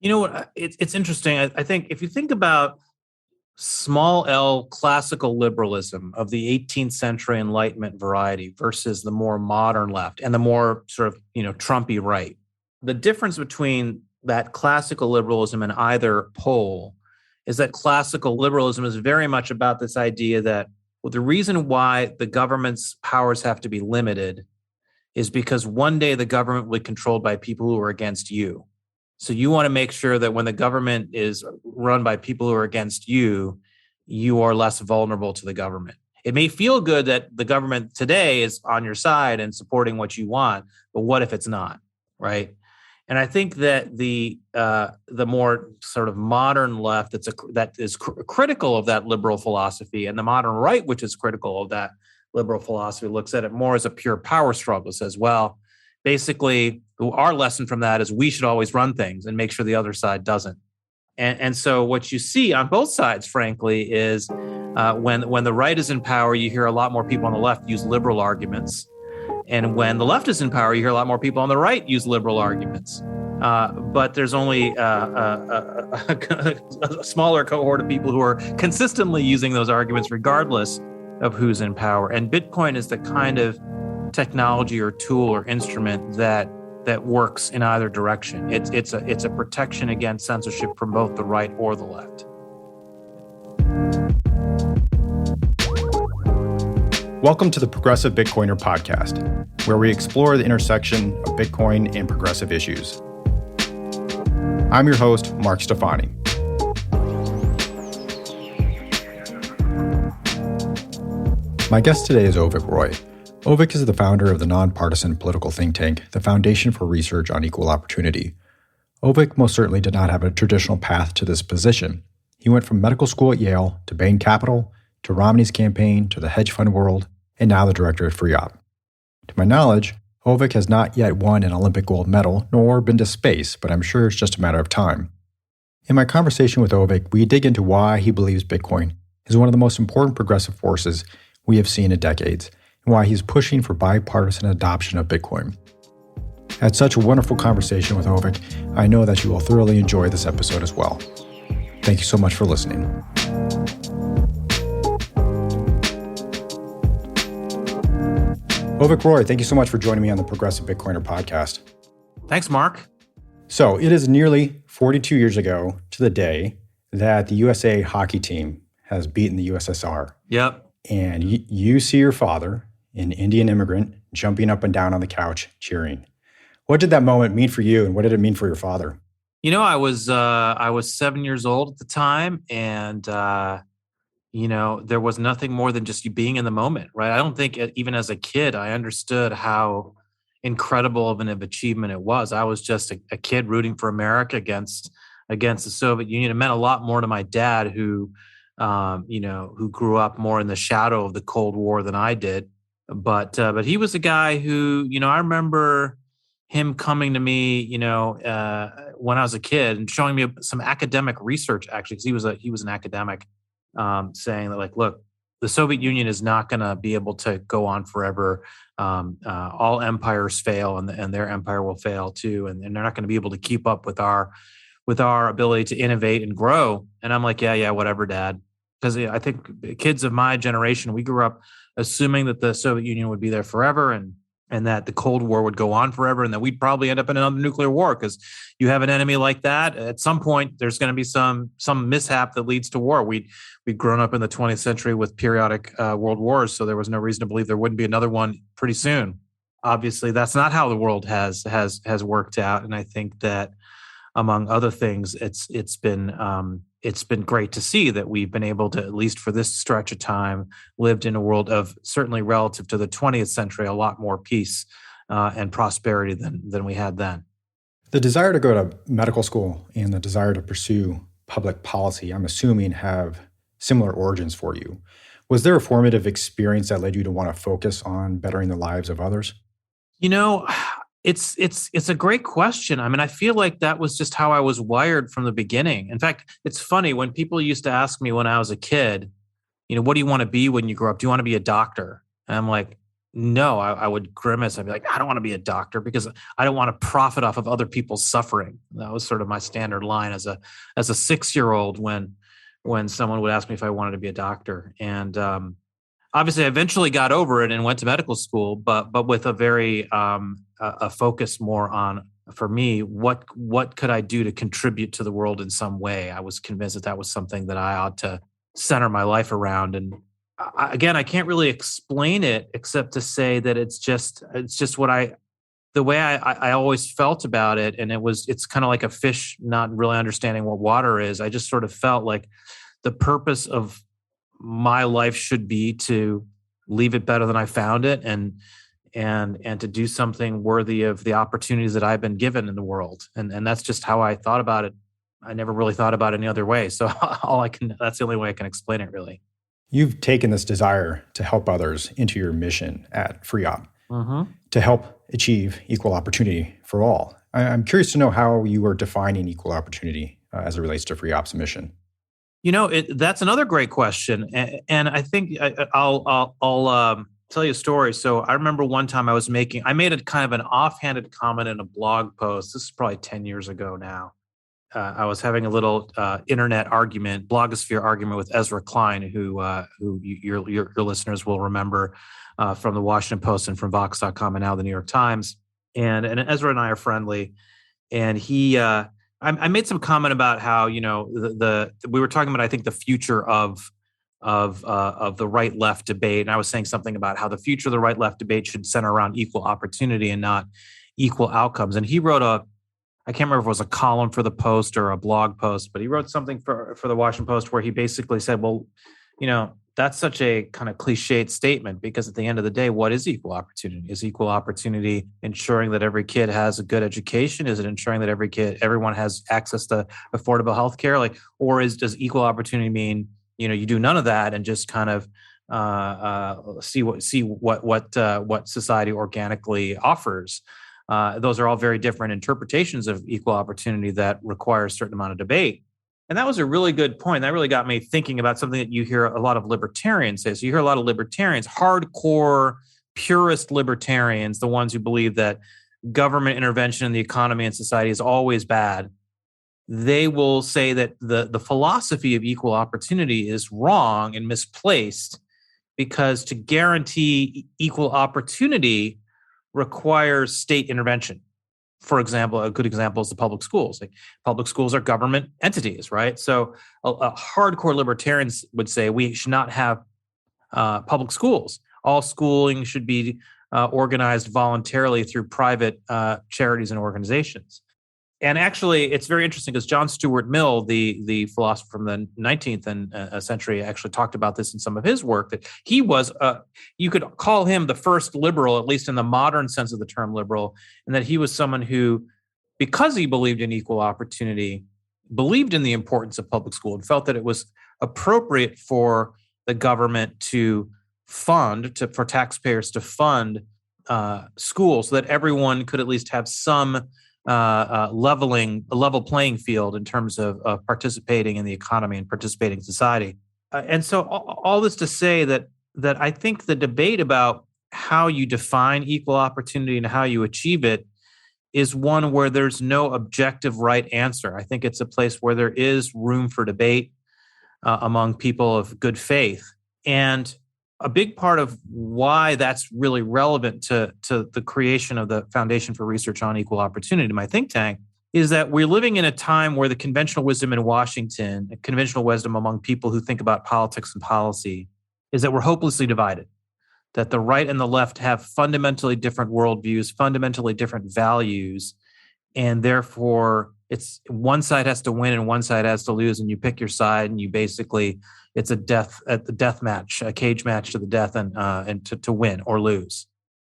You know what? It's interesting. I think if you think about small L classical liberalism of the 18th century Enlightenment variety versus the more modern left and the more sort of, Trumpy right, the difference between that classical liberalism and either pole is that classical liberalism is very much about this idea that, well, the reason why the government's powers have to be limited is because one day the government will be controlled by people who are against you. So you want to make sure that when the government is run by people who are against you, you are less vulnerable to the government. It may feel good that the government today is on your side and supporting what you want, but what if it's not, right? And I think that the more sort of modern left that is critical of that liberal philosophy, and the modern right, which is critical of that liberal philosophy, looks at it more as a pure power struggle. Says, well, basically, our lesson from that is we should always run things and make sure the other side doesn't. And so what you see on both sides, frankly, is when the right is in power, you hear a lot more people on the left use liberal arguments. And when the left is in power, you hear a lot more people on the right use liberal arguments. But there's only a smaller cohort of people who are consistently using those arguments regardless of who's in power. And Bitcoin is the kind of technology or tool or instrument that works in either direction. It's a protection against censorship from both the right or the left. Welcome to the Progressive Bitcoiner podcast, where we explore the intersection of Bitcoin and progressive issues. I'm your host, Mark Stefani. My guest today is Avik Roy. Avik is the founder of the nonpartisan political think tank, the Foundation for Research on Equal Opportunity. Avik most certainly did not have a traditional path to this position. He went from medical school at Yale to Bain Capital, to Romney's campaign, to the hedge fund world, and now the director at FreeOp. To my knowledge, Avik has not yet won an Olympic gold medal nor been to space, but I'm sure it's just a matter of time. In my conversation with Avik, we dig into why he believes Bitcoin is one of the most important progressive forces we have seen in decades, and why he's pushing for bipartisan adoption of Bitcoin. I had such a wonderful conversation with Avik. I know that you will thoroughly enjoy this episode as well. Thank you so much for listening. Avik Roy, thank you so much for joining me on the Progressive Bitcoiner podcast. Thanks, Mark. So it is nearly 42 years ago to the day that the USA hockey team has beaten the USSR. Yep. And you see your father, an Indian immigrant, jumping up and down on the couch, cheering. What did that moment mean for you, and what did it mean for your father? I was 7 years old at the time, and there was nothing more than just you being in the moment, right? I don't think even as a kid I understood how incredible of an achievement it was. I was just a kid rooting for America against the Soviet Union. It meant a lot more to my dad, who grew up more in the shadow of the Cold War than I did. But he was a guy who, I remember him coming to me, when I was a kid and showing me some academic research, actually, because he was an academic, saying that, like, look, the Soviet Union is not going to be able to go on forever. All empires fail, and their empire will fail too, and they're not going to be able to keep up with our ability to innovate and grow. And I'm like, yeah, whatever, Dad. Because I think kids of my generation, we grew up assuming that the Soviet Union would be there forever, and that the Cold War would go on forever, and that we'd probably end up in another nuclear war, because you have an enemy like that. At some point, there's going to be some mishap that leads to war. We'd grown up in the 20th century with periodic world wars, so there was no reason to believe there wouldn't be another one pretty soon. Obviously, that's not how the world has worked out, and I think that, among other things, it's been great to see that we've been able to, at least for this stretch of time, lived in a world of, certainly relative to the 20th century, a lot more peace and prosperity than we had then. The desire to go to medical school and the desire to pursue public policy, I'm assuming, have similar origins for you. Was there a formative experience that led you to want to focus on bettering the lives of others? It's a great question. I mean, I feel like that was just how I was wired from the beginning. In fact, it's funny when people used to ask me when I was a kid, what do you want to be when you grow up? Do you want to be a doctor? And I'm like, No, I would grimace. I'd be like, I don't want to be a doctor because I don't want to profit off of other people's suffering. That was sort of my standard line as a 6-year-old when someone would ask me if I wanted to be a doctor. And obviously, I eventually got over it and went to medical school, but with a very a focus more on, for me, what could I do to contribute to the world in some way. I was convinced that that was something that I ought to center my life around. And again, I can't really explain it except to say that it's just what the way I always felt about it. And it's kind of like a fish not really understanding what water is. I just sort of felt like the purpose of my life should be to leave it better than I found it, and to do something worthy of the opportunities that I've been given in the world. And that's just how I thought about it. I never really thought about it any other way. So that's the only way I can explain it, really. You've taken this desire to help others into your mission at FreeOp to help achieve equal opportunity for all. I'm curious to know how you are defining equal opportunity as it relates to FreeOp's mission. That's another great question, and I think I'll tell you a story. So I remember one time I made a kind of an offhanded comment in a blog post. This is probably 10 years ago now. I was having a little internet argument, blogosphere argument with Ezra Klein, who your listeners will remember from the Washington Post and from Vox.com and now the New York Times. And Ezra and I are friendly, and I made some comment about how we were talking about, I think, the future of the right-left debate, and I was saying something about how the future of the right-left debate should center around equal opportunity and not equal outcomes. And he wrote I can't remember if it was a column for the Post or a blog post, but he wrote something for the Washington Post where he basically said, well, that's such a kind of cliched statement, because at the end of the day, what is equal opportunity? Is equal opportunity ensuring that every kid has a good education? Is it ensuring that everyone has access to affordable healthcare? Or does equal opportunity mean, you do none of that and just kind of see what society organically offers? Those are all very different interpretations of equal opportunity that require a certain amount of debate. And that was a really good point. That really got me thinking about something that you hear a lot of libertarians say. So you hear a lot of libertarians, hardcore, purist libertarians, the ones who believe that government intervention in the economy and society is always bad. They will say that the philosophy of equal opportunity is wrong and misplaced, because to guarantee equal opportunity requires state intervention. For example, a good example is the public schools. Public schools are government entities, right? So a hardcore libertarians would say we should not have public schools. All schooling should be organized voluntarily through private charities and organizations. And actually, it's very interesting because John Stuart Mill, the philosopher from the 19th century, actually talked about this in some of his work, that he was, you could call him the first liberal, at least in the modern sense of the term liberal, and that he was someone who, because he believed in equal opportunity, believed in the importance of public school and felt that it was appropriate for the government to for taxpayers to fund schools so that everyone could at least have some a level playing field in terms of participating in the economy and participating in society. And so all this to say that I think the debate about how you define equal opportunity and how you achieve it is one where there's no objective right answer. I think it's a place where there is room for debate among people of good faith. And a big part of why that's really relevant to the creation of the Foundation for Research on Equal Opportunity, my think tank, is that we're living in a time where the conventional wisdom in Washington, conventional wisdom among people who think about politics and policy, is that we're hopelessly divided, that the right and the left have fundamentally different worldviews, fundamentally different values, and therefore it's one side has to win and one side has to lose, and you pick your side, and you basically it's a death match, a cage match to the death, and to win or lose.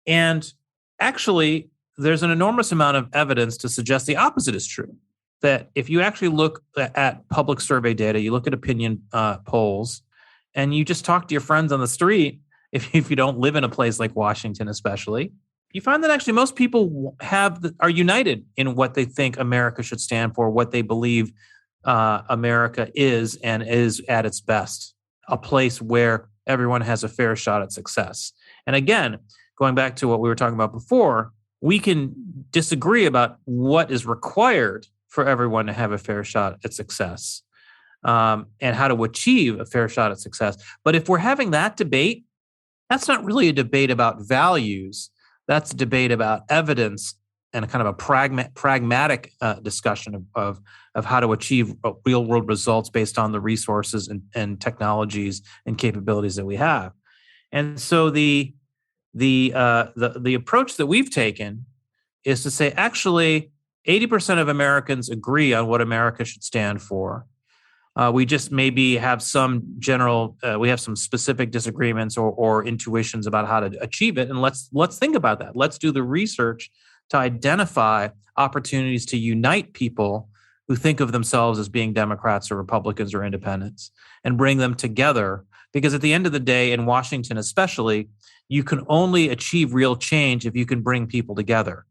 And actually, there's an enormous amount of evidence to suggest the opposite is true. That if you actually look at public survey data, you look at opinion polls, and you just talk to your friends on the street, if you don't live in a place like Washington, especially, you find that actually most people are united in what they think America should stand for, what they believe America is and is at its best, a place where everyone has a fair shot at success. And again, going back to what we were talking about before, we can disagree about what is required for everyone to have a fair shot at success, and how to achieve a fair shot at success. But if we're having that debate, that's not really a debate about values. That's a debate about evidence and a kind of a pragmatic discussion of how to achieve real world results based on the resources and technologies and capabilities that we have. And so the approach that we've taken is to say, actually, 80% of Americans agree on what America should stand for. We just maybe have some we have some specific disagreements or intuitions about how to achieve it. And let's think about that. Let's do the research to identify opportunities to unite people who think of themselves as being Democrats or Republicans or independents and bring them together. Because at the end of the day, in Washington especially, you can only achieve real change if you can bring people together.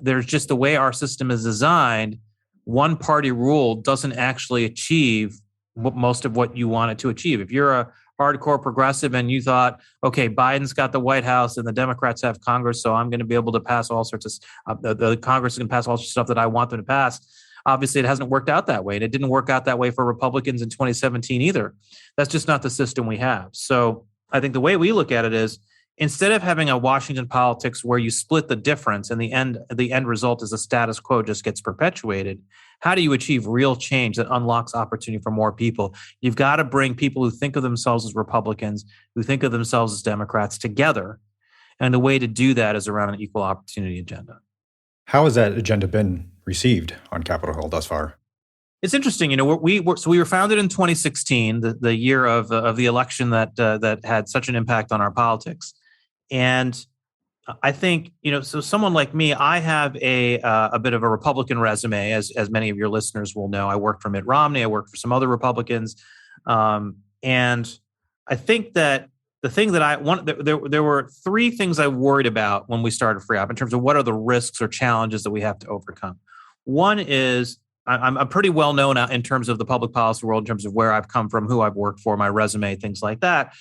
There's just the way our system is designed. One party rule doesn't actually achieve most of what you want it to achieve. If you're a hardcore progressive and you thought, okay, Biden's got the White House and the Democrats have Congress, so I'm going to be able to pass all sorts of the Congress can pass all sorts of stuff that I want them to pass. Obviously, it hasn't worked out that way, and it didn't work out that way for Republicans in 2017 either. That's just not the system we have. So I think the way we look at it is, instead of having a Washington politics where you split the difference and the end result is a status quo just gets perpetuated, how do you achieve real change that unlocks opportunity for more people? You've got to bring people who think of themselves as Republicans, who think of themselves as Democrats together. And the way to do that is around an equal opportunity agenda. How has that agenda been received on Capitol Hill thus far? It's interesting, we were founded in 2016, the year of the election that had such an impact on our politics. And I think, so someone like me, I have a bit of a Republican resume, as many of your listeners will know. I worked for Mitt Romney. I worked for some other Republicans. And I think that the thing that there were three things I worried about when we started Free Op in terms of what are the risks or challenges that we have to overcome. One is I'm pretty well known in terms of the public policy world, in terms of where I've come from, who I've worked for, my resume, things like that.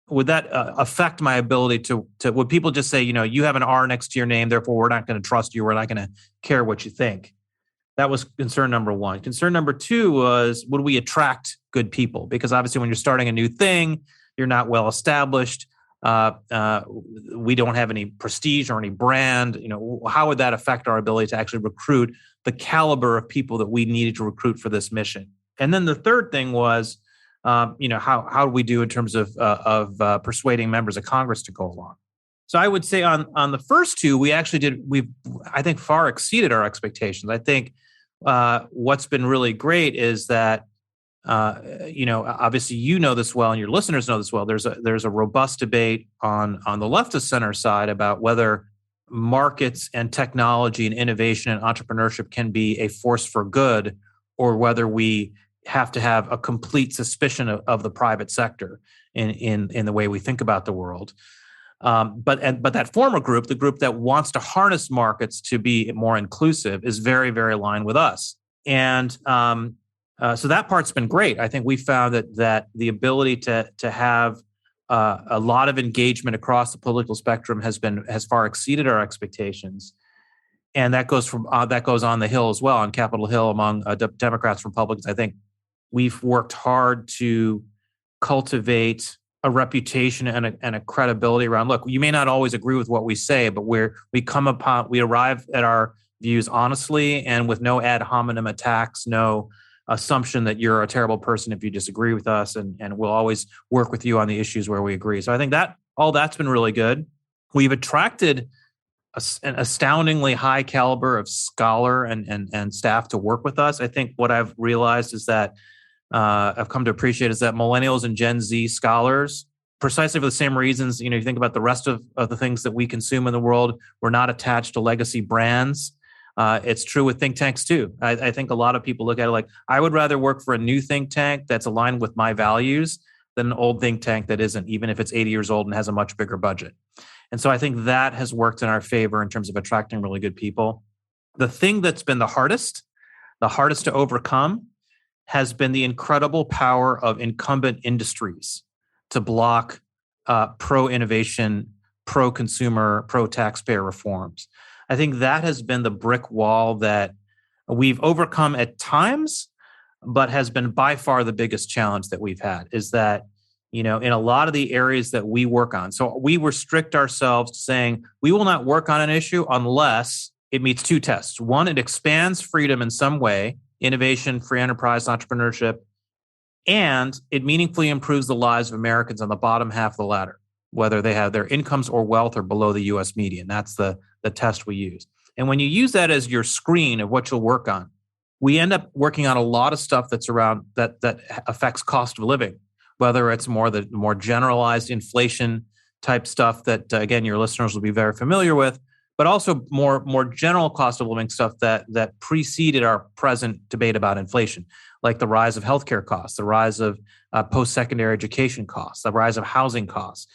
Would that affect my ability to would people just say, you have an R next to your name, therefore we're not going to trust you, we're not going to care what you think? That was concern number one. Concern number two was, would we attract good people? Because obviously when you're starting a new thing, you're not well established. We don't have any prestige or any brand. How would that affect our ability to actually recruit the caliber of people that we needed to recruit for this mission? And then the third thing was, how do we do in terms of persuading members of Congress to go along? So I would say on the first two, we actually I think far exceeded our expectations. I think what's been really great is that, obviously this well and your listeners know this well. There's a robust debate on the left of center side about whether markets and technology and innovation and entrepreneurship can be a force for good, or whether we have to have a complete suspicion of the private sector in the way we think about the world. But that former group, the group that wants to harness markets to be more inclusive, is very, very aligned with us. And so that part's been great. I think we found that the ability to have a lot of engagement across the political spectrum has far exceeded our expectations. And that goes on the Hill as well, on Capitol Hill, among Democrats and Republicans. I think we've worked hard to cultivate a reputation and a credibility around, look, you may not always agree with what we say, but we arrive at our views honestly and with no ad hominem attacks, no assumption that you're a terrible person if you disagree with us, and we'll always work with you on the issues where we agree. So I think that all that's been really good. We've attracted an astoundingly high caliber of scholar and staff to work with us. I think what I've realized is that I've come to appreciate is that millennials and Gen Z scholars, precisely for the same reasons, you think about the rest of the things that we consume in the world, we're not attached to legacy brands. It's true with think tanks too. I think a lot of people look at it like, I would rather work for a new think tank that's aligned with my values than an old think tank that isn't, even if it's 80 years old and has a much bigger budget. And so I think that has worked in our favor in terms of attracting really good people. The thing that's been the hardest to overcome, has been the incredible power of incumbent industries to block pro-innovation pro-consumer, pro-taxpayer reforms. I think that has been the brick wall that we've overcome at times, but has been by far the biggest challenge that we've had, is that, in a lot of the areas that we work on. So we restrict ourselves to saying we will not work on an issue unless it meets two tests. One, it expands freedom in some way, innovation, free enterprise, entrepreneurship, and it meaningfully improves the lives of Americans on the bottom half of the ladder, whether they have their incomes or wealth are below the US median. That's the test we use. And when you use that as your screen of what you'll work on, we end up working on a lot of stuff that's around that affects cost of living, whether it's the more generalized inflation type stuff that, again, your listeners will be very familiar with, but also more general cost of living stuff that preceded our present debate about inflation, like the rise of healthcare costs, the rise of post-secondary education costs, the rise of housing costs.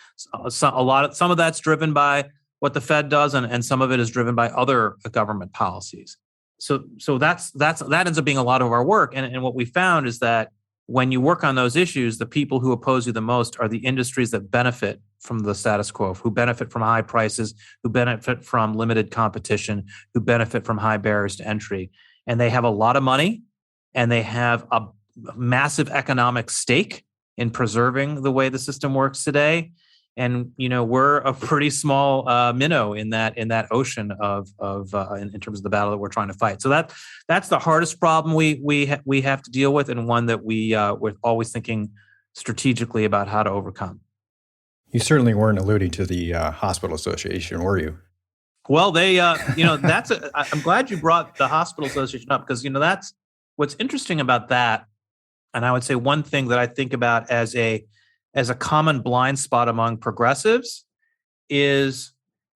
Some of that's driven by what the Fed does, and some of it is driven by other government policies. So that ends up being a lot of our work. And what we found is that when you work on those issues, the people who oppose you the most are the industries that benefit from the status quo, who benefit from high prices, who benefit from limited competition, who benefit from high barriers to entry. And they have a lot of money, and they have a massive economic stake in preserving the way the system works today. And we're a pretty small minnow in that ocean of in terms of the battle that we're trying to fight. So that's the hardest problem we have to deal with, and one that we're always thinking strategically about how to overcome. You certainly weren't alluding to the hospital association, were you? Well, they I'm glad you brought the hospital association up, because that's what's interesting about that. And I would say one thing that I think about as a common blind spot among progressives is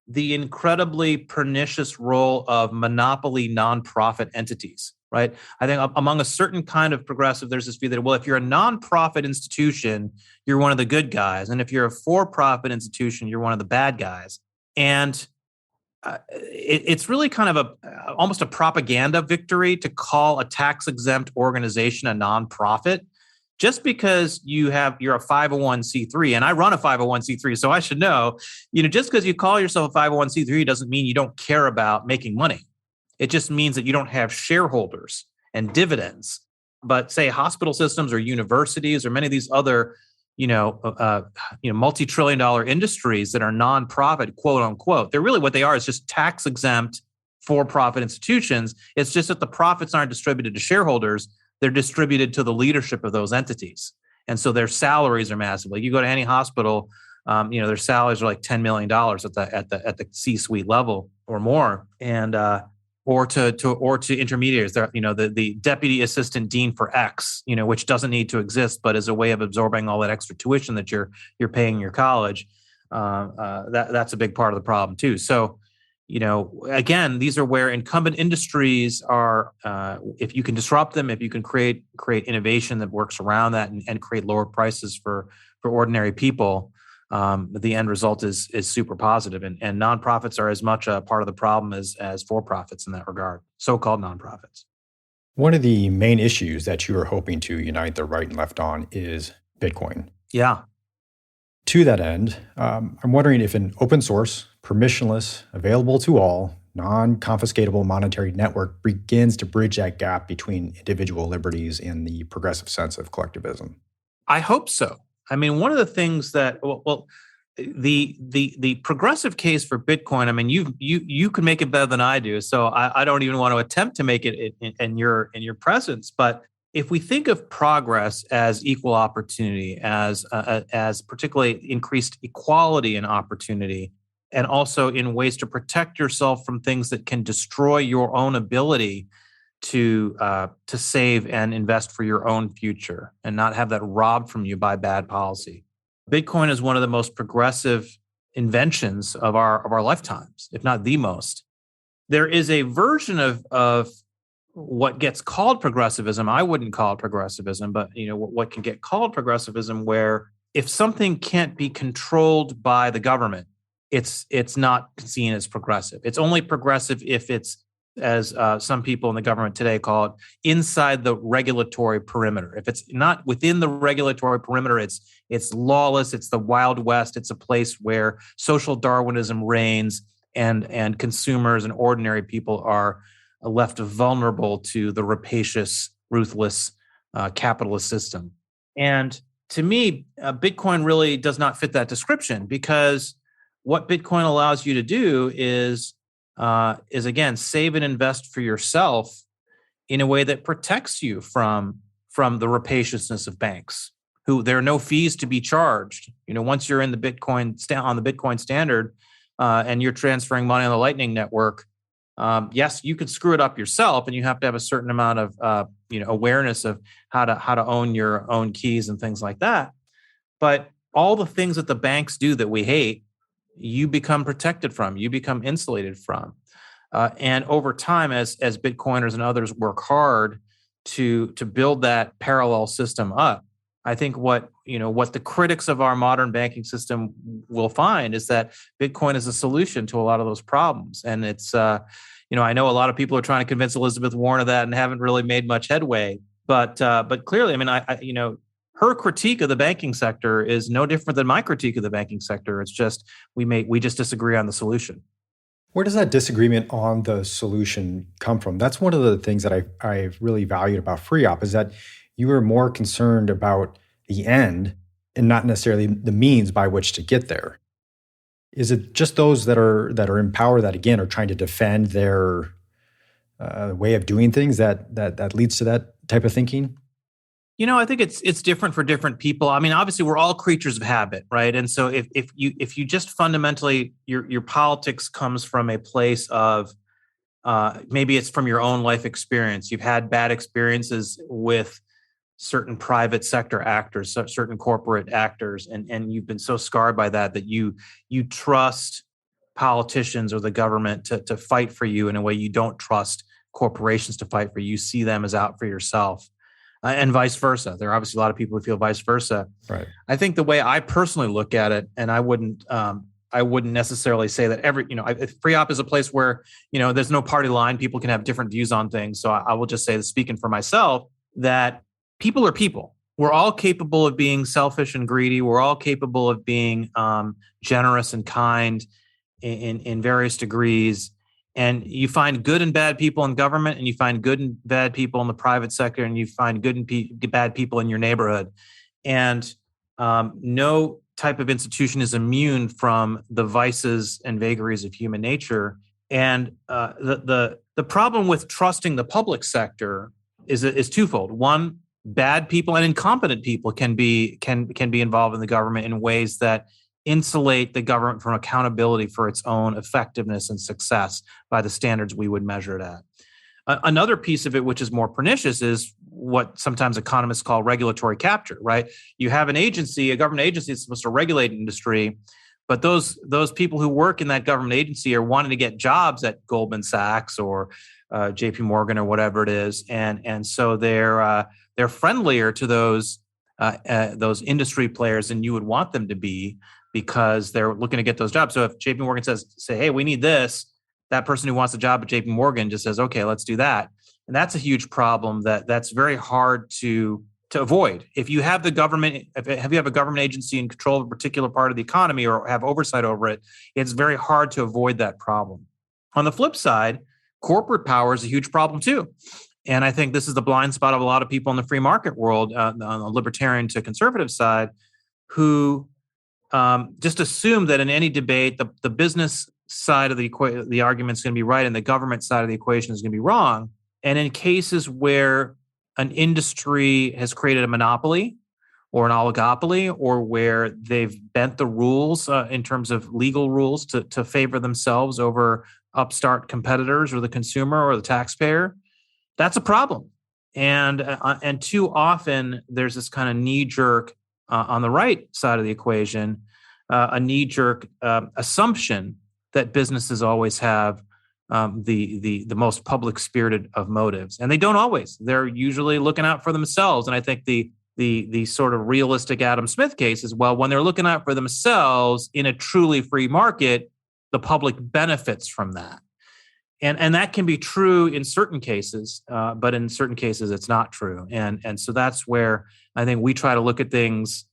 the incredibly pernicious role of monopoly nonprofit entities, right? I think among a certain kind of progressive, there's this view that, well, if you're a nonprofit institution, you're one of the good guys. And if you're a for-profit institution, you're one of the bad guys. And it's really kind of almost a propaganda victory to call a tax-exempt organization a nonprofit, just because you're a 501c3, and I run a 501c3, so I should know, just because you call yourself a 501c3 doesn't mean you don't care about making money. It just means that you don't have shareholders and dividends. But say hospital systems or universities or many of these other, multi-trillion-dollar industries that are nonprofit, quote unquote, they're really what they are is just tax-exempt for-profit institutions. It's just that the profits aren't distributed to shareholders. They're distributed to the leadership of those entities. And so their salaries are massive. Like you go to any hospital, their salaries are like $10 million at the C-suite level or more. And or to intermediaries. The deputy assistant dean for X, which doesn't need to exist, but is a way of absorbing all that extra tuition that you're paying your college. That's a big part of the problem too. So, again, these are where incumbent industries are. If you can disrupt them, if you can create innovation that works around that and create lower prices for ordinary people, the end result is super positive. And nonprofits are as much a part of the problem as for-profits in that regard, so-called nonprofits. One of the main issues that you are hoping to unite the right and left on is Bitcoin. Yeah. To that end, I'm wondering if an open source, permissionless, available to all, non-confiscatable monetary network begins to bridge that gap between individual liberties and the progressive sense of collectivism. I hope so. I mean, one of the things that, the progressive case for Bitcoin, I mean, you can make it better than I do. So I don't even want to attempt to make it in your presence. But if we think of progress as equal opportunity, as particularly increased equality and opportunity, and also in ways to protect yourself from things that can destroy your own ability to save and invest for your own future and not have that robbed from you by bad policy. Bitcoin is one of the most progressive inventions of our lifetimes, if not the most. There is a version of what gets called progressivism. I wouldn't call it progressivism, but what can get called progressivism, where if something can't be controlled by the government, it's not seen as progressive. It's only progressive if it's as some people in the government today call it, inside the regulatory perimeter. If it's not within the regulatory perimeter, it's lawless. It's the Wild West. It's a place where social Darwinism reigns, and consumers and ordinary people are left vulnerable to the rapacious, ruthless capitalist system. And to me, Bitcoin really does not fit that description, because what Bitcoin allows you to do is again, save and invest for yourself in a way that protects you from the rapaciousness of banks. Who there are no fees to be charged. Once you're in the Bitcoin on the Bitcoin standard, and you're transferring money on the Lightning Network, yes, you could screw it up yourself, and you have to have a certain amount of awareness of how to own your own keys and things like that. But all the things that the banks do that we hate, you become protected from, you become insulated from. And over time, as Bitcoiners and others work hard to build that parallel system up, I think what the critics of our modern banking system will find is that Bitcoin is a solution to a lot of those problems. And it's, I know a lot of people are trying to convince Elizabeth Warren of that and haven't really made much headway. But clearly, I mean, her critique of the banking sector is no different than my critique of the banking sector. It's just we just disagree on the solution. Where does that disagreement on the solution come from? That's one of the things that I've really valued about FreeOp, is that you were more concerned about the end and not necessarily the means by which to get there. Is it just those that are in power that, again, are trying to defend their way of doing things that leads to that type of thinking? I think it's different for different people. I mean, obviously, we're all creatures of habit, right? And so if you just fundamentally your politics comes from a place of maybe it's from your own life experience. You've had bad experiences with certain private sector actors, certain corporate actors, and you've been so scarred by that you trust politicians or the government to fight for you in a way you don't trust corporations to fight for you. You see them as out for yourself. And vice versa. There are obviously a lot of people who feel vice versa. Right. I think the way I personally look at it, and I wouldn't necessarily say that FreeOp is a place where there's no party line. People can have different views on things. So I will just say, speaking for myself, that people are people. We're all capable of being selfish and greedy. We're all capable of being generous and kind in various degrees. And you find good and bad people in government, and you find good and bad people in the private sector, and you find good and bad people in your neighborhood. And no type of institution is immune from the vices and vagaries of human nature. And the problem with trusting the public sector is twofold. One, bad people and incompetent people can be involved in the government in ways that insulate the government from accountability for its own effectiveness and success by the standards we would measure it at. Another piece of it, which is more pernicious, is what sometimes economists call regulatory capture, right? You have an agency, a government agency that's supposed to regulate industry, but those people who work in that government agency are wanting to get jobs at Goldman Sachs or JP Morgan or whatever it is. And so they're friendlier to those industry players than you would want them to be, because they're looking to get those jobs. So if JP Morgan say, hey, we need this, that person who wants a job at JP Morgan just says, okay, let's do that. And that's a huge problem that's very hard to avoid. If you have the government, if you have a government agency in control of a particular part of the economy or have oversight over it, it's very hard to avoid that problem. On the flip side, corporate power is a huge problem too. And I think this is the blind spot of a lot of people in the free market world, on the libertarian to conservative side, who just assume that in any debate, the business side of the argument is going to be right and the government side of the equation is going to be wrong. And in cases where an industry has created a monopoly or an oligopoly, or where they've bent the rules in terms of legal rules to favor themselves over upstart competitors or the consumer or the taxpayer, that's a problem. And too often there's this kind of knee-jerk on the right side of the equation, a knee-jerk assumption that businesses always have the most public-spirited of motives, and they don't always. They're usually looking out for themselves. And I think the sort of realistic Adam Smith case is, well, when they're looking out for themselves in a truly free market, the public benefits from that. And that can be true in certain cases, but in certain cases it's not true. And so that's where I think we try to look at things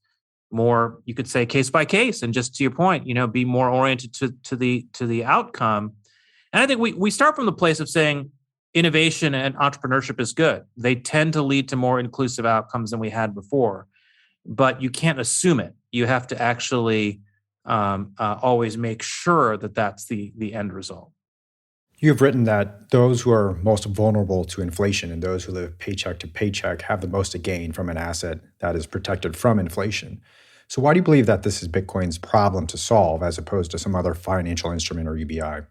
more, you could say, case by case, and just to your point, be more oriented to the outcome. And I think we start from the place of saying innovation and entrepreneurship is good. They tend to lead to more inclusive outcomes than we had before, but you can't assume it. You have to actually always make sure that that's the end result. You have written that those who are most vulnerable to inflation and those who live paycheck to paycheck have the most to gain from an asset that is protected from inflation. So why do you believe that this is Bitcoin's problem to solve as opposed to some other financial instrument or UBI?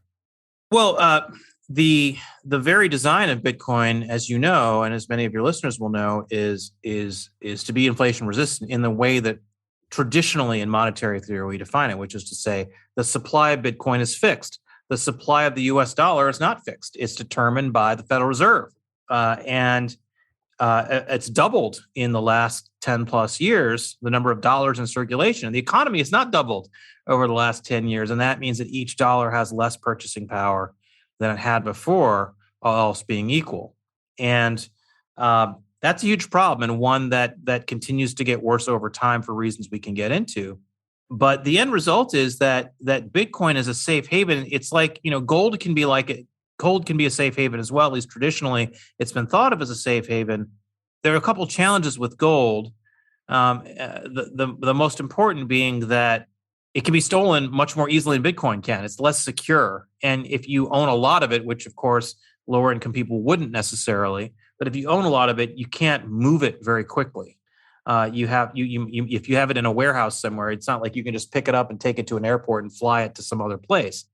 Well, the very design of Bitcoin, as you know, and as many of your listeners will know, is to be inflation resistant in the way that traditionally in monetary theory we define it, which is to say the supply of Bitcoin is fixed. The supply of the US dollar is not fixed. It's determined by the Federal Reserve. And it's doubled in the last 10 plus years, the number of dollars in circulation. The economy has not doubled over the last 10 years. And that means that each dollar has less purchasing power than it had before, all else being equal. And that's a huge problem, and one that continues to get worse over time for reasons we can get into. But the end result is that Bitcoin is a safe haven. It's like, gold can be a safe haven as well. At least traditionally, it's been thought of as a safe haven. There are a couple challenges with gold. The most important being that it can be stolen much more easily than Bitcoin can. It's less secure. And if you own a lot of it, which of course lower income people wouldn't necessarily, but if you own a lot of it, you can't move it very quickly. If you have it in a warehouse somewhere, it's not like you can just pick it up and take it to an airport and fly it to some other place.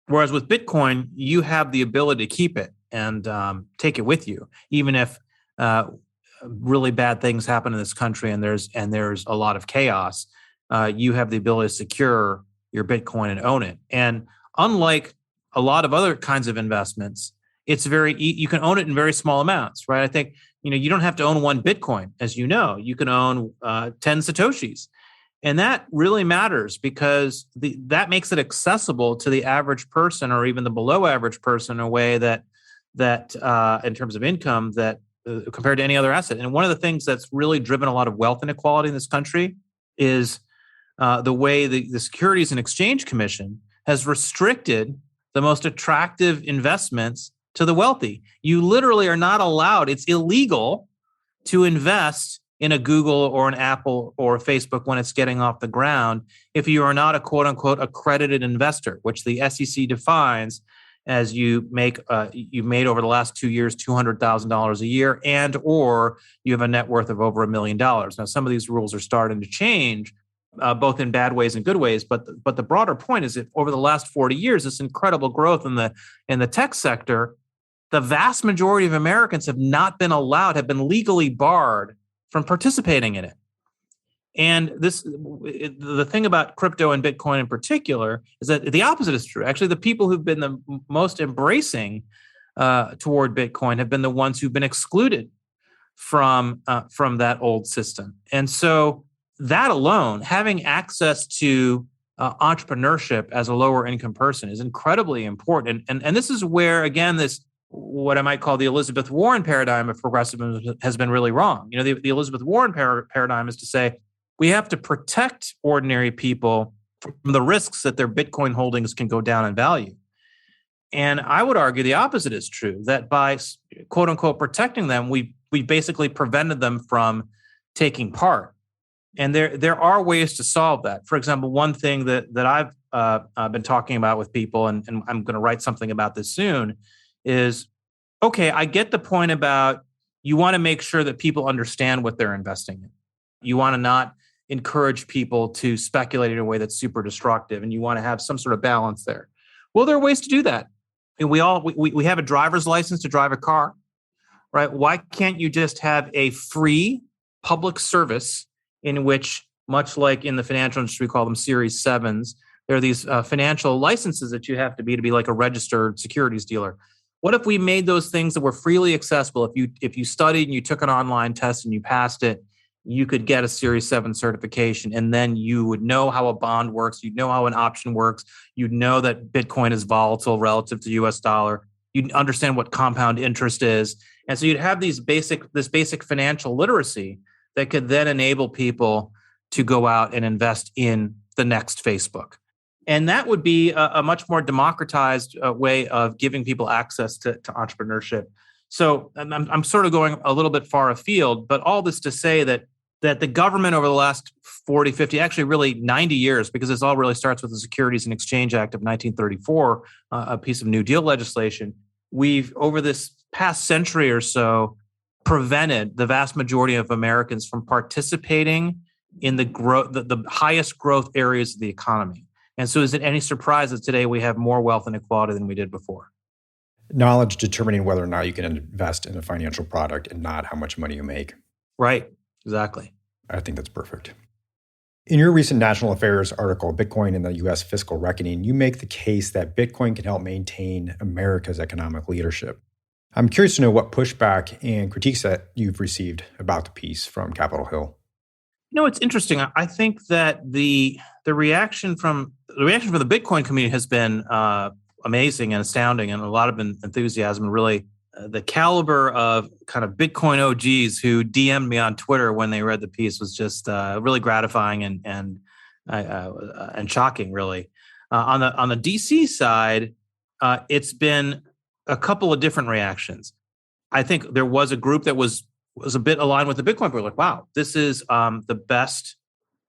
Whereas with Bitcoin, you have the ability to keep it and take it with you, even if really bad things happen in this country and there's a lot of chaos. You have the ability to secure your Bitcoin and own it. And unlike a lot of other kinds of investments, it's you can own it in very small amounts, right? I think you don't have to own one Bitcoin, as you know. You can own 10 Satoshis. And that really matters because that makes it accessible to the average person or even the below average person in a way that in terms of income, that compared to any other asset. And one of the things that's really driven a lot of wealth inequality in this country is the way the Securities and Exchange Commission has restricted the most attractive investments to the wealthy. You literally are not allowed. It's illegal to invest in a Google or an Apple or a Facebook when it's getting off the ground if you are not a quote unquote accredited investor, which the SEC defines as you made over the last 2 years $200,000 a year, and or you have a net worth of over $1 million. Now, some of these rules are starting to change, both in bad ways and good ways. But the broader point is that over the last 40 years, this incredible growth in the tech sector, the vast majority of Americans have been legally barred from participating in it. And the thing about crypto and Bitcoin in particular is that the opposite is true. Actually, the people who've been the most embracing toward Bitcoin have been the ones who've been excluded from that old system. And so that alone, having access to entrepreneurship as a lower income person is incredibly important. And this is where, again, this what I might call the Elizabeth Warren paradigm of progressivism has been really wrong. The Elizabeth Warren paradigm is to say we have to protect ordinary people from the risks that their Bitcoin holdings can go down in value. And I would argue the opposite is true, that by quote unquote protecting them, we basically prevented them from taking part. And there are ways to solve that. For example, one thing that I've been talking about with people, and I'm going to write something about this soon, is, okay, I get the point about you want to make sure that people understand what they're investing in. You want to not encourage people to speculate in a way that's super destructive, and you want to have some sort of balance there. Well, there are ways to do that. And we have a driver's license to drive a car, right? Why can't you just have a free public service in which, much like in the financial industry, we call them Series 7s, there are these financial licenses that you have to be like a registered securities dealer. What if we made those things that were freely accessible? If you studied and you took an online test and you passed it, you could get a Series 7 certification, and then you would know how a bond works. You'd know how an option works. You'd know that Bitcoin is volatile relative to the US dollar. You understand what compound interest is. And so you'd have this basic financial literacy that could then enable people to go out and invest in the next Facebook. And that would be a much more democratized way of giving people access to entrepreneurship. So I'm sort of going a little bit far afield, but all this to say that the government over the last 40, 50, actually really 90 years, because this all really starts with the Securities and Exchange Act of 1934, a piece of New Deal legislation, we've, over this past century or so, prevented the vast majority of Americans from participating in the highest growth areas of the economy. And so is it any surprise that today we have more wealth inequality than we did before? Knowledge determining whether or not you can invest in a financial product and not how much money you make. Right, exactly. I think that's perfect. In your recent National Affairs article, Bitcoin and the U.S. Fiscal Reckoning, you make the case that Bitcoin can help maintain America's economic leadership. I'm curious to know what pushback and critiques that you've received about the piece from Capitol Hill. It's interesting. I think that the reaction from the Bitcoin community has been amazing and astounding, and a lot of enthusiasm, and really the caliber of kind of Bitcoin OGs who DM'd me on Twitter when they read the piece was just really gratifying and shocking, really. On the DC side, it's been a couple of different reactions. I think there was a group that was a bit aligned with the Bitcoin. We're like, wow, this is the best.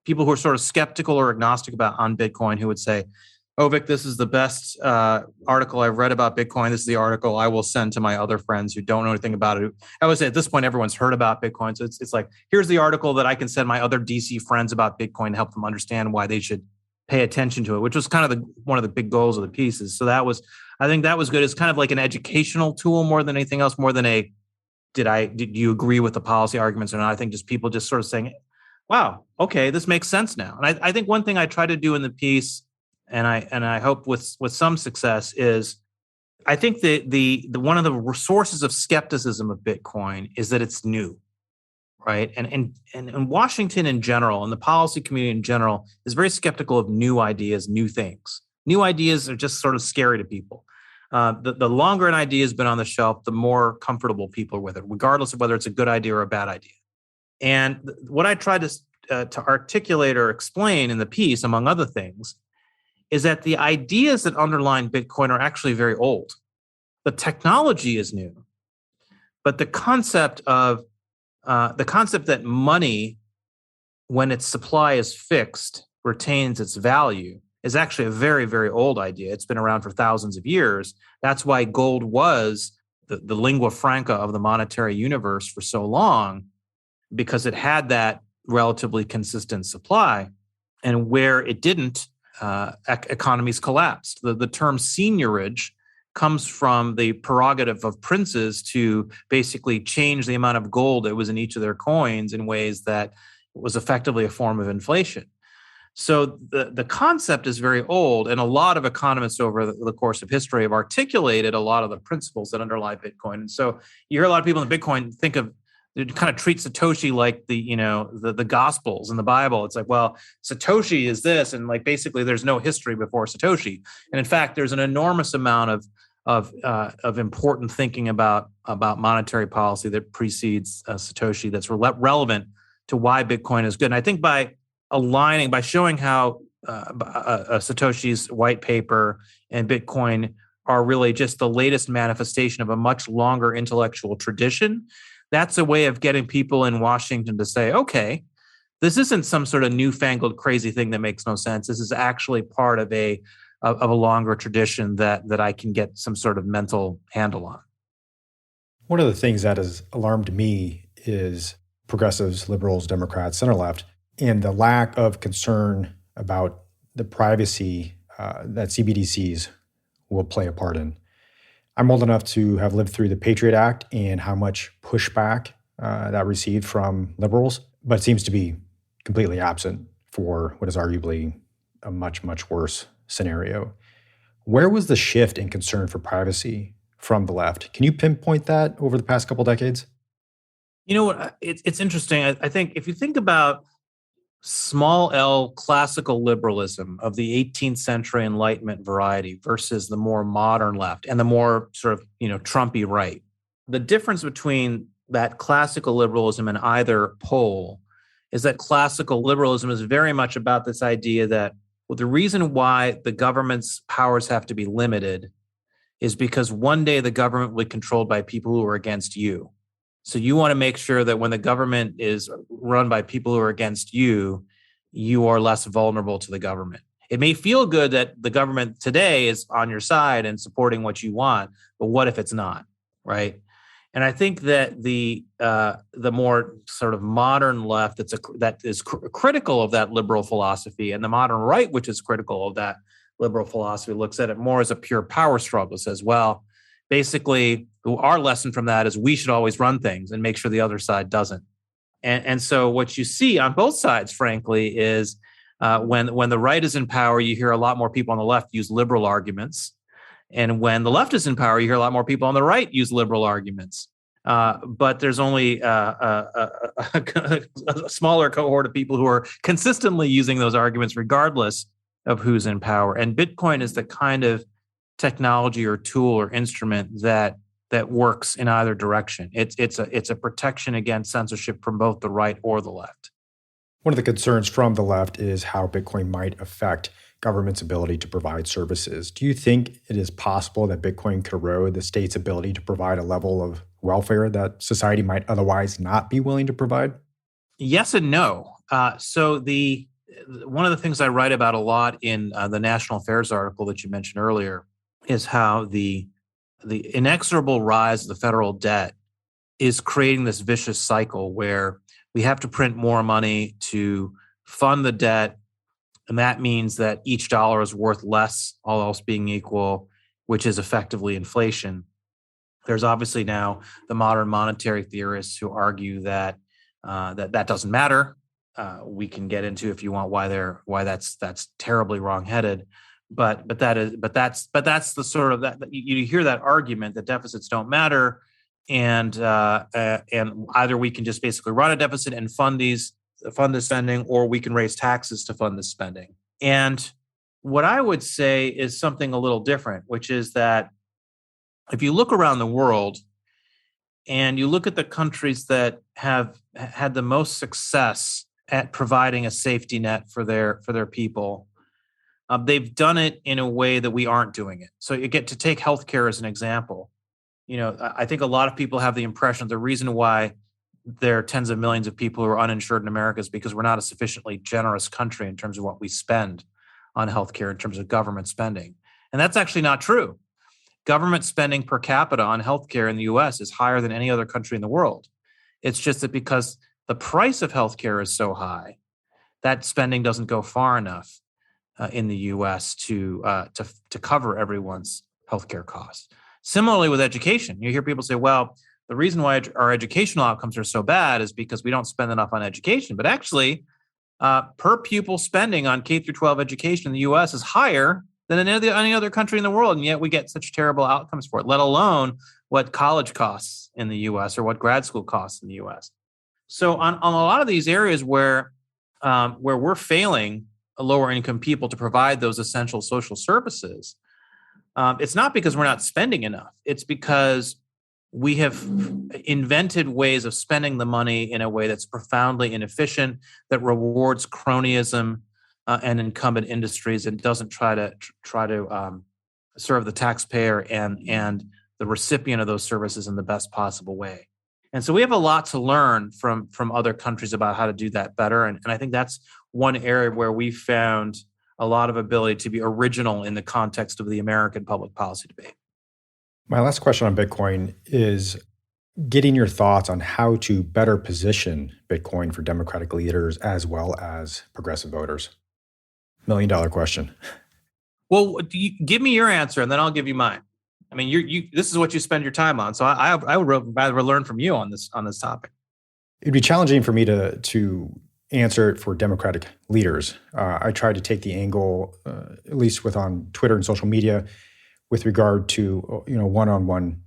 People who are sort of skeptical or agnostic on Bitcoin who would say, oh, Vic, this is the best article I've read about Bitcoin. This is the article I will send to my other friends who don't know anything about it. I would say at this point, everyone's heard about Bitcoin. So it's like, here's the article that I can send my other DC friends about Bitcoin to help them understand why they should pay attention to it, which was kind of one of the big goals of the pieces. So I think that was good. It's kind of like an educational tool more than anything else, more than did you agree with the policy arguments or not? I think just people just sort of saying, wow, okay, this makes sense now. And I think one thing I try to do in the piece, and I hope with some success, is I think the one of the sources of skepticism of Bitcoin is that it's new, right? And Washington in general, and the policy community in general, is very skeptical of new ideas, new things. New ideas are just sort of scary to people. The longer an idea has been on the shelf, the more comfortable people are with it, regardless of whether it's a good idea or a bad idea. And what I tried to articulate or explain in the piece, among other things, is that the ideas that underlie Bitcoin are actually very old. The technology is new, but the concept that money, when its supply is fixed, retains its value, is actually a very, very old idea. It's been around for thousands of years. That's why gold was the lingua franca of the monetary universe for so long, because it had that relatively consistent supply. And where it didn't, economies collapsed. The term seigniorage comes from the prerogative of princes to basically change the amount of gold that was in each of their coins in ways that was effectively a form of inflation. So the concept is very old, and a lot of economists over the course of history have articulated a lot of the principles that underlie Bitcoin. And so you hear a lot of people in Bitcoin kind of treat Satoshi like the Gospels in the Bible. It's like, well, Satoshi is this, and like basically there's no history before Satoshi. And in fact, there's an enormous amount of important thinking about monetary policy that precedes Satoshi that's relevant to why Bitcoin is good. And I think by showing how Satoshi's white paper and Bitcoin are really just the latest manifestation of a much longer intellectual tradition, that's a way of getting people in Washington to say, okay, this isn't some sort of newfangled crazy thing that makes no sense. This is actually part of a longer tradition that I can get some sort of mental handle on. One of the things that has alarmed me is progressives, liberals, Democrats, center-left, and the lack of concern about the privacy that CBDCs will play a part in. I'm old enough to have lived through the Patriot Act and how much pushback that received from liberals, but it seems to be completely absent for what is arguably a much, much worse scenario. Where was the shift in concern for privacy from the left? Can you pinpoint that over the past couple decades? You know what? It's interesting. I think if you think about small L classical liberalism of the 18th century Enlightenment variety versus the more modern left and the more sort of, Trumpy right. The difference between that classical liberalism and either pole is that classical liberalism is very much about this idea that, well, the reason why the government's powers have to be limited is because one day the government will be controlled by people who are against you. So you want to make sure that when the government is run by people who are against you, you are less vulnerable to the government. It may feel good that the government today is on your side and supporting what you want, but what if it's not, right? And I think that the more sort of modern left that is critical of that liberal philosophy, and the modern right, which is critical of that liberal philosophy, looks at it more as a pure power struggle. Says, well, basically, our lesson from that is we should always run things and make sure the other side doesn't. And so what you see on both sides, frankly, is when the right is in power, you hear a lot more people on the left use liberal arguments. And when the left is in power, you hear a lot more people on the right use liberal arguments. But there's only a smaller cohort of people who are consistently using those arguments regardless of who's in power. And Bitcoin is the kind of technology or tool or instrument that works in either direction. It's a protection against censorship from both the right or the left. One of the concerns from the left is how Bitcoin might affect government's ability to provide services. Do you think it is possible that Bitcoin could erode the state's ability to provide a level of welfare that society might otherwise not be willing to provide? Yes and no. So one of the things I write about a lot in the National Affairs article that you mentioned earlier is how the inexorable rise of the federal debt is creating this vicious cycle where we have to print more money to fund the debt. And that means that each dollar is worth less, all else being equal, which is effectively inflation. There's obviously now the modern monetary theorists who argue that that doesn't matter. We can get into, if you want, why that's terribly wrongheaded. But that's the sort of that you hear that argument that deficits don't matter, and either we can just basically run a deficit and fund the spending, or we can raise taxes to fund the spending. And what I would say is something a little different, which is that if you look around the world and you look at the countries that have had the most success at providing a safety net for their people, they've done it in a way that we aren't doing it. So you get to take healthcare as an example. I think a lot of people have the impression the reason why there are tens of millions of people who are uninsured in America is because we're not a sufficiently generous country in terms of what we spend on healthcare in terms of government spending. And that's actually not true. Government spending per capita on healthcare in the US is higher than any other country in the world. It's just that because the price of healthcare is so high, that spending doesn't go far enough in the US to cover everyone's healthcare costs. Similarly with education, you hear people say, well, the reason why our educational outcomes are so bad is because we don't spend enough on education. But actually, per pupil spending on K through 12 education in the US is higher than in any other country in the world. And yet we get such terrible outcomes for it, let alone what college costs in the US or what grad school costs in the US. So on a lot of these areas where we're failing lower income people to provide those essential social services, it's not because we're not spending enough. It's because we have invented ways of spending the money in a way that's profoundly inefficient, that rewards cronyism and incumbent industries, and doesn't try to serve the taxpayer and the recipient of those services in the best possible way. And so we have a lot to learn from other countries about how to do that better. And I think that's one area where we found a lot of ability to be original in the context of the American public policy debate. My last question on Bitcoin is getting your thoughts on how to better position Bitcoin for Democratic leaders as well as progressive voters. $1 million question. Well, give me your answer and then I'll give you mine. I mean, this is what you spend your time on. So I would rather learn from you on this topic. It'd be challenging for me to answer it for Democratic leaders. I try to take the angle, at least on Twitter and social media, with regard to one-on-one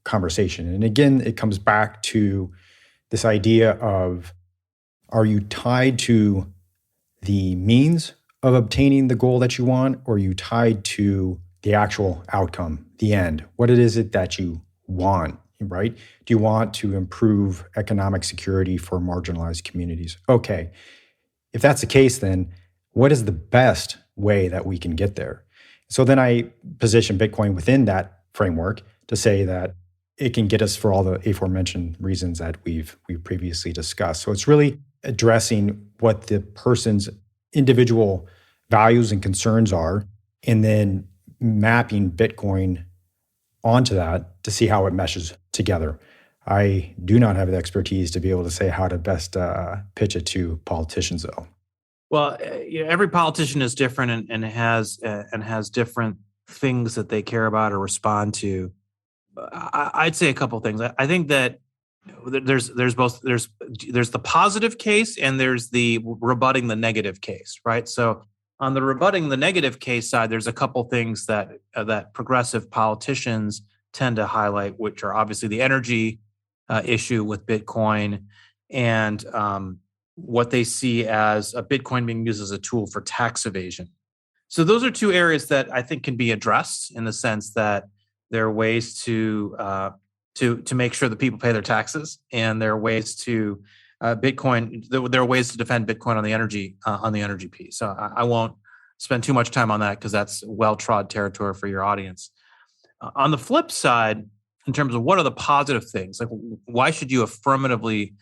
conversation. And again, it comes back to this idea of, are you tied to the means of obtaining the goal that you want, or are you tied to the actual outcome, the end? What it is it that you want, right? Do you want to improve economic security for marginalized communities? Okay. If that's the case, then what is the best way that we can get there? So then I position Bitcoin within that framework to say that it can get us for all the aforementioned reasons that we've previously discussed. So it's really addressing what the person's individual values and concerns are, and then mapping Bitcoin onto that to see how it meshes together. I do not have the expertise to be able to say how to best pitch it to politicians, though. Well, every politician is different and has different things that they care about or respond to. I'd say a couple of things. I think that there's the positive case and there's the rebutting the negative case, right? So on the rebutting the negative case side, there's a couple things that progressive politicians tend to highlight, which are obviously the energy issue with Bitcoin and what they see as a Bitcoin being used as a tool for tax evasion. So those are two areas that I think can be addressed in the sense that there are ways to make sure that people pay their taxes, and there are ways to Bitcoin. There are ways to defend Bitcoin on the energy piece. So I won't spend too much time on that because that's well-trod territory for your audience. On the flip side, in terms of what are the positive things, like why should you affirmatively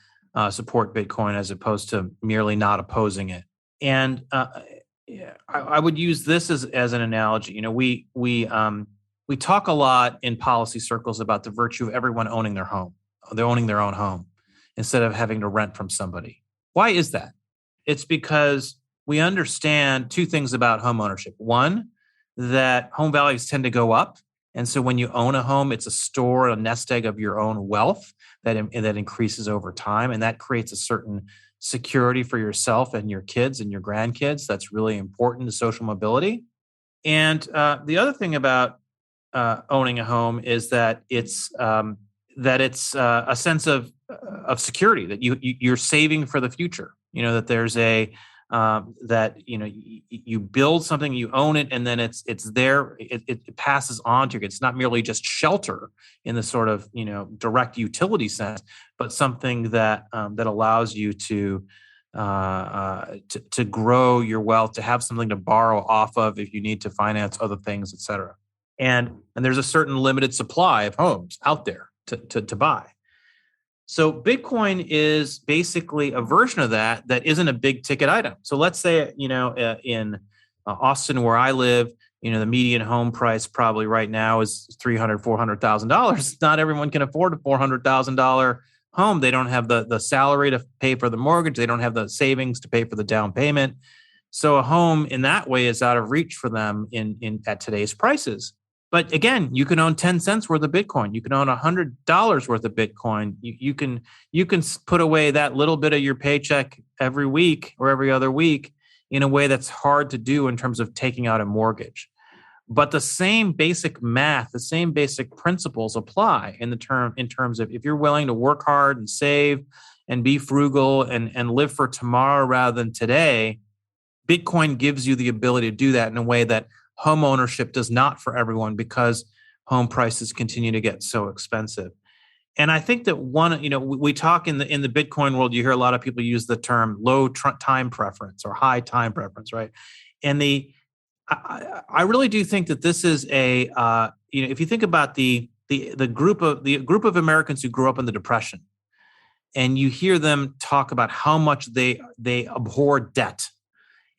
support Bitcoin as opposed to merely not opposing it? And I would use this as an analogy. You know, we talk a lot in policy circles about the virtue of everyone owning their home. They're owning their own home instead of having to rent from somebody. Why is that? It's because we understand two things about home ownership. One, that home values tend to go up. And so when you own a home, it's a store, a nest egg of your own wealth that increases over time. And that creates a certain security for yourself and your kids and your grandkids. That's really important to social mobility. And the other thing about owning a home is that it's a sense of security, that you're saving for the future. You know, that there's that you build something, you own it, and then it's there. It passes on to you. It's not merely just shelter in the sort of direct utility sense, but something that allows you to grow your wealth, to have something to borrow off of if you need to finance other things, et cetera. And there's a certain limited supply of homes out there to buy. So Bitcoin is basically a version of that isn't a big ticket item. So let's say, in Austin, where I live, the median home price probably right now is $300,000, $400,000. Not everyone can afford a $400,000 home. They don't have the salary to pay for the mortgage. They don't have the savings to pay for the down payment. So a home in that way is out of reach for them at today's prices. But again, you can own 10 cents worth of Bitcoin. You can own $100 worth of Bitcoin. You can put away that little bit of your paycheck every week or every other week in a way that's hard to do in terms of taking out a mortgage. But the same basic math, the same basic principles apply in terms of if you're willing to work hard and save and be frugal and live for tomorrow rather than today, Bitcoin gives you the ability to do that in a way that home ownership does not for everyone, because home prices continue to get so expensive. And I think that we talk in the Bitcoin world, you hear a lot of people use the term low time preference or high time preference, right? And I really do think that this is if you think about the group of Americans who grew up in the Depression, and you hear them talk about how much they abhor debt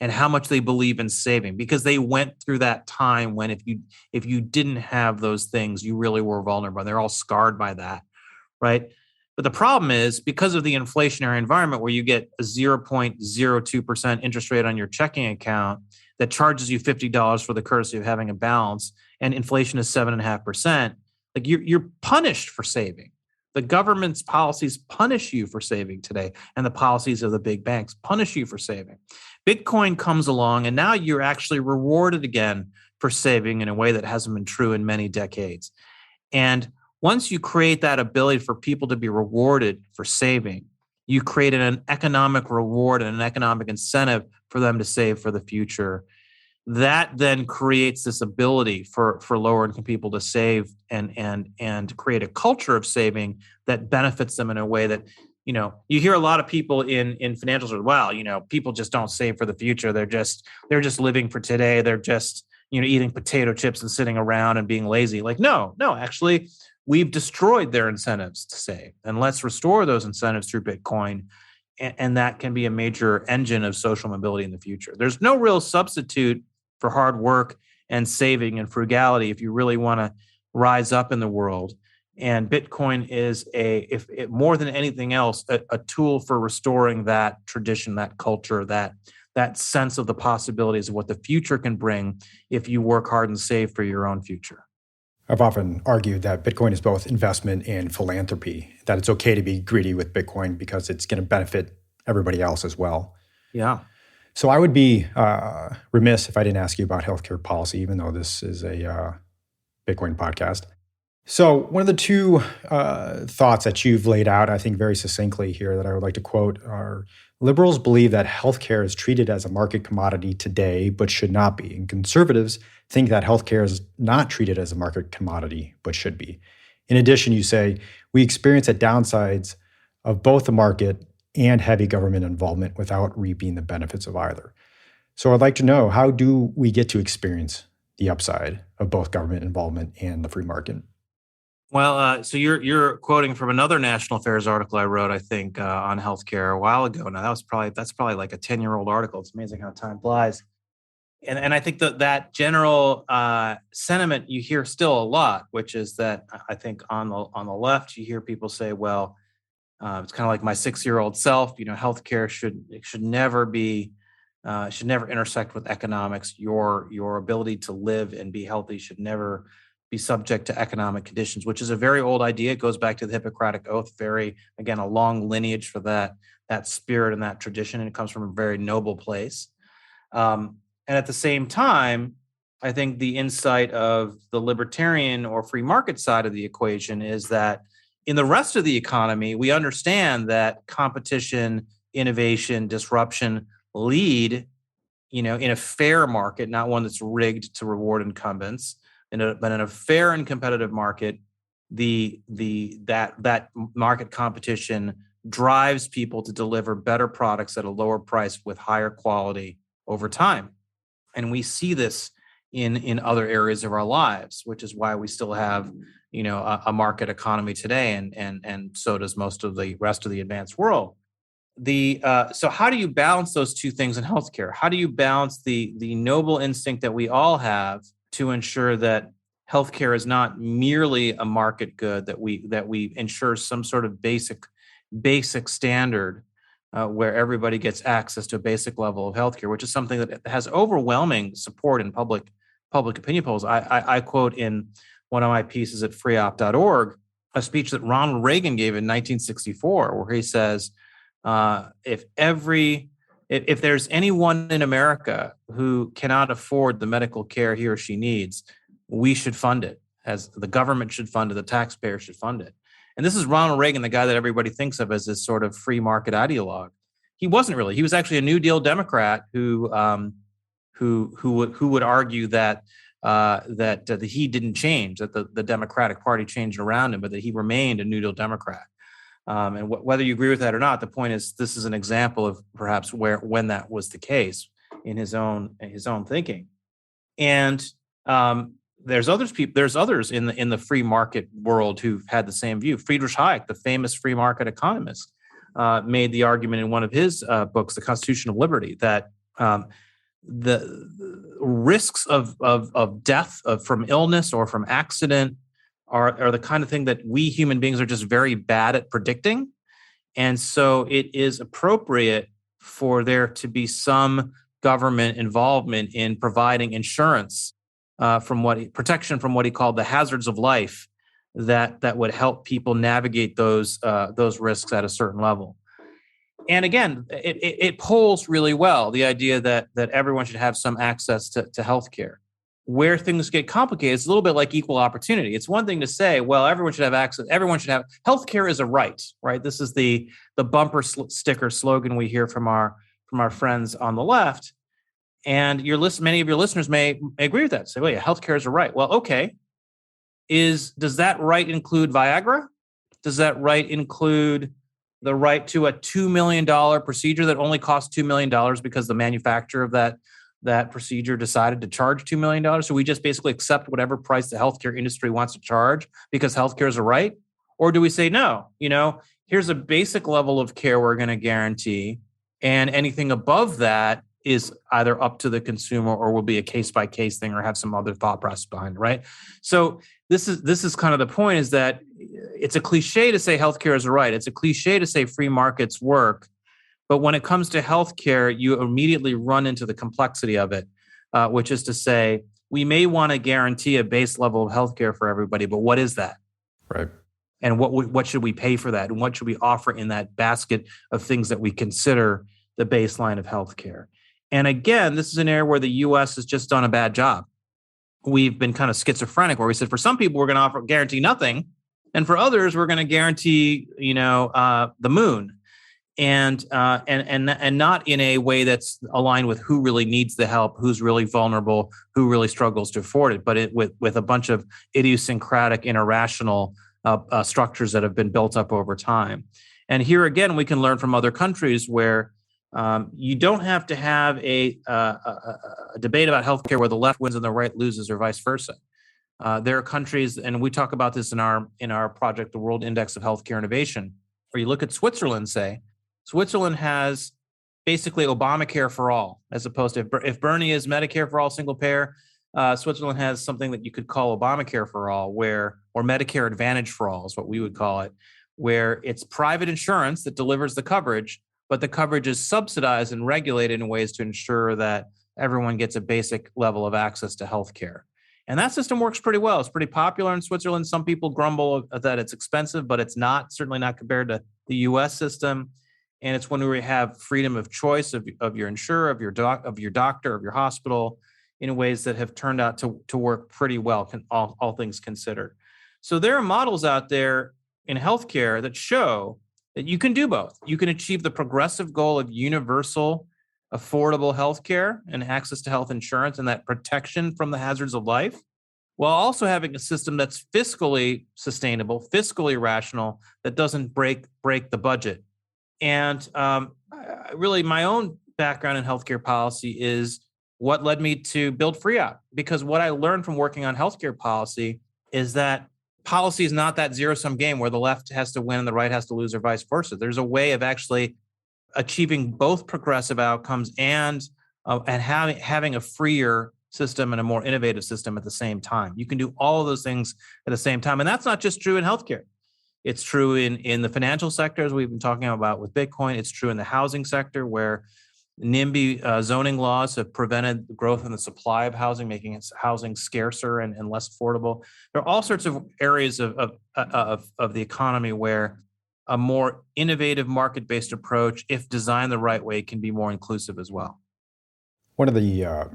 and how much they believe in saving, because they went through that time when if you didn't have those things, you really were vulnerable. They're all scarred by that, right? But the problem is, because of the inflationary environment where you get a 0.02% interest rate on your checking account that charges you $50 for the courtesy of having a balance, and inflation is 7.5%, like you're punished for saving. The government's policies punish you for saving today, and the policies of the big banks punish you for saving. Bitcoin comes along, and now you're actually rewarded again for saving in a way that hasn't been true in many decades. And once you create that ability for people to be rewarded for saving, you create an economic reward and an economic incentive for them to save for the future. That then creates this ability for lower income people to save and create a culture of saving that benefits them in a way that, you hear a lot of people in financial services, well, people just don't save for the future. They're just living for today. They're just, eating potato chips and sitting around and being lazy. Like, no, actually, we've destroyed their incentives to save, and let's restore those incentives through Bitcoin. And that can be a major engine of social mobility in the future. There's no real substitute for hard work and saving and frugality if you really want to rise up in the world. And Bitcoin is if more than anything else, a tool for restoring that tradition, that culture, that sense of the possibilities of what the future can bring if you work hard and save for your own future. I've often argued that Bitcoin is both investment and philanthropy, that it's okay to be greedy with Bitcoin because it's going to benefit everybody else as well. Yeah. So I would be remiss if I didn't ask you about healthcare policy, even though this is a Bitcoin podcast. So one of the two thoughts that you've laid out, I think very succinctly here that I would like to quote are, liberals believe that healthcare is treated as a market commodity today, but should not be. And conservatives think that healthcare is not treated as a market commodity, but should be. In addition, you say, we experience the downsides of both the market and heavy government involvement without reaping the benefits of either. So I'd like to know, how do we get to experience the upside of both government involvement and the free market? Well, so you're quoting from another National Affairs article I wrote, I think, on healthcare a while ago. Now that's probably like a 10-year-old article. It's amazing how time flies. And I think that general sentiment you hear still a lot, which is that I think on the left you hear people say, well, it's kind of like my 6-year-old self. Healthcare should never intersect with economics. Your ability to live and be healthy should never be subject to economic conditions, which is a very old idea. It goes back to the Hippocratic Oath. Again, a long lineage for that spirit and that tradition, and it comes from a very noble place. And at the same time, I think the insight of the libertarian or free market side of the equation is that in the rest of the economy, we understand that competition, innovation, disruption lead, in a fair market, not one that's rigged to reward incumbents, but in a fair and competitive market, that market competition drives people to deliver better products at a lower price with higher quality over time. And we see this in other areas of our lives, which is why we still have, a market economy today, and so does most of the rest of the advanced world. So how do you balance those two things in healthcare? How do you balance the noble instinct that we all have to ensure that healthcare is not merely a market good, that we ensure some sort of basic standard where everybody gets access to a basic level of healthcare, which is something that has overwhelming support in public opinion polls. I quote in one of my pieces at freeop.org a speech that Ronald Reagan gave in 1964, where he says, if there's anyone in America who cannot afford the medical care he or she needs, we should fund it. As the government should fund it, the taxpayer should fund it. And this is Ronald Reagan, the guy that everybody thinks of as this sort of free market ideologue. He wasn't really. He was actually a New Deal Democrat who would argue that he didn't change, that the Democratic Party changed around him, but that he remained a New Deal Democrat. And whether you agree with that or not, the point is this is an example of perhaps when that was the case in his own thinking. And there's others in the free market world who've had the same view. Friedrich Hayek, the famous free market economist, made the argument in one of his books, The Constitution of Liberty, that the risks of death from illness or from accident are the kind of thing that we human beings are just very bad at predicting. And so it is appropriate for there to be some government involvement in providing insurance protection from what he called the hazards of life that would help people navigate those risks at a certain level. And again, it polls really well, the idea that everyone should have some access to healthcare. where things get complicated, it's a little bit like equal opportunity. It's one thing to say, well, everyone should have access. Everyone should have healthcare is a right, right? This is the bumper sticker slogan we hear from our friends on the left. And many of your listeners may agree with that. Say, well, yeah, healthcare is a right. Well, okay. Does that right include Viagra? Does that right include the right to a $2 million procedure that only costs $2 million because the manufacturer of that procedure decided to charge $2 million? So we just basically accept whatever price the healthcare industry wants to charge because healthcare is a right? Or do we say, no, here's a basic level of care we're going to guarantee, and anything above that is either up to the consumer or will be a case-by-case thing or have some other thought process behind it, right? So this is kind of the point, is that it's a cliche to say healthcare is a right. It's a cliche to say free markets work. But when it comes to healthcare, you immediately run into the complexity of it, which is to say, we may want to guarantee a base level of healthcare for everybody, but what is that? Right. And what should we pay for that? And what should we offer in that basket of things that we consider the baseline of healthcare? And again, this is an area where the U.S. has just done a bad job. We've been kind of schizophrenic, where we said, for some people, we're going to guarantee nothing. And for others, we're going to guarantee, the moon. And not in a way that's aligned with who really needs the help, who's really vulnerable, who really struggles to afford it, but with a bunch of idiosyncratic, irrational structures that have been built up over time. And here again, we can learn from other countries where you don't have to have a debate about healthcare where the left wins and the right loses, or vice versa. There are countries, and we talk about this in our project, the World Index of Healthcare Innovation, where you look at Switzerland, say. Switzerland has basically Obamacare for all, as opposed to if Bernie is Medicare for all, single payer, Switzerland has something that you could call Obamacare for all, or Medicare Advantage for all is what we would call it, where it's private insurance that delivers the coverage, but the coverage is subsidized and regulated in ways to ensure that everyone gets a basic level of access to healthcare. And that system works pretty well. It's pretty popular in Switzerland. Some people grumble that it's expensive, but it's not, certainly not compared to the U.S. system. And it's when we have freedom of choice of your insurer, of your doctor, of your hospital, in ways that have turned out to work pretty well, all things considered. So there are models out there in healthcare that show that you can do both. You can achieve the progressive goal of universal, affordable healthcare and access to health insurance and that protection from the hazards of life, while also having a system that's fiscally sustainable, fiscally rational, that doesn't break the budget. And really, my own background in healthcare policy is what led me to build FreeOut, because what I learned from working on healthcare policy is that policy is not that zero-sum game where the left has to win and the right has to lose, or vice versa. There's a way of actually achieving both progressive outcomes and having a freer system and a more innovative system at the same time. You can do all of those things at the same time. And that's not just true in healthcare. It's true in the financial sector, as we've been talking about with Bitcoin. It's true in the housing sector, where NIMBY zoning laws have prevented the growth in the supply of housing, making housing scarcer and less affordable. There are all sorts of areas of the economy where a more innovative market-based approach, if designed the right way, can be more inclusive as well. One of the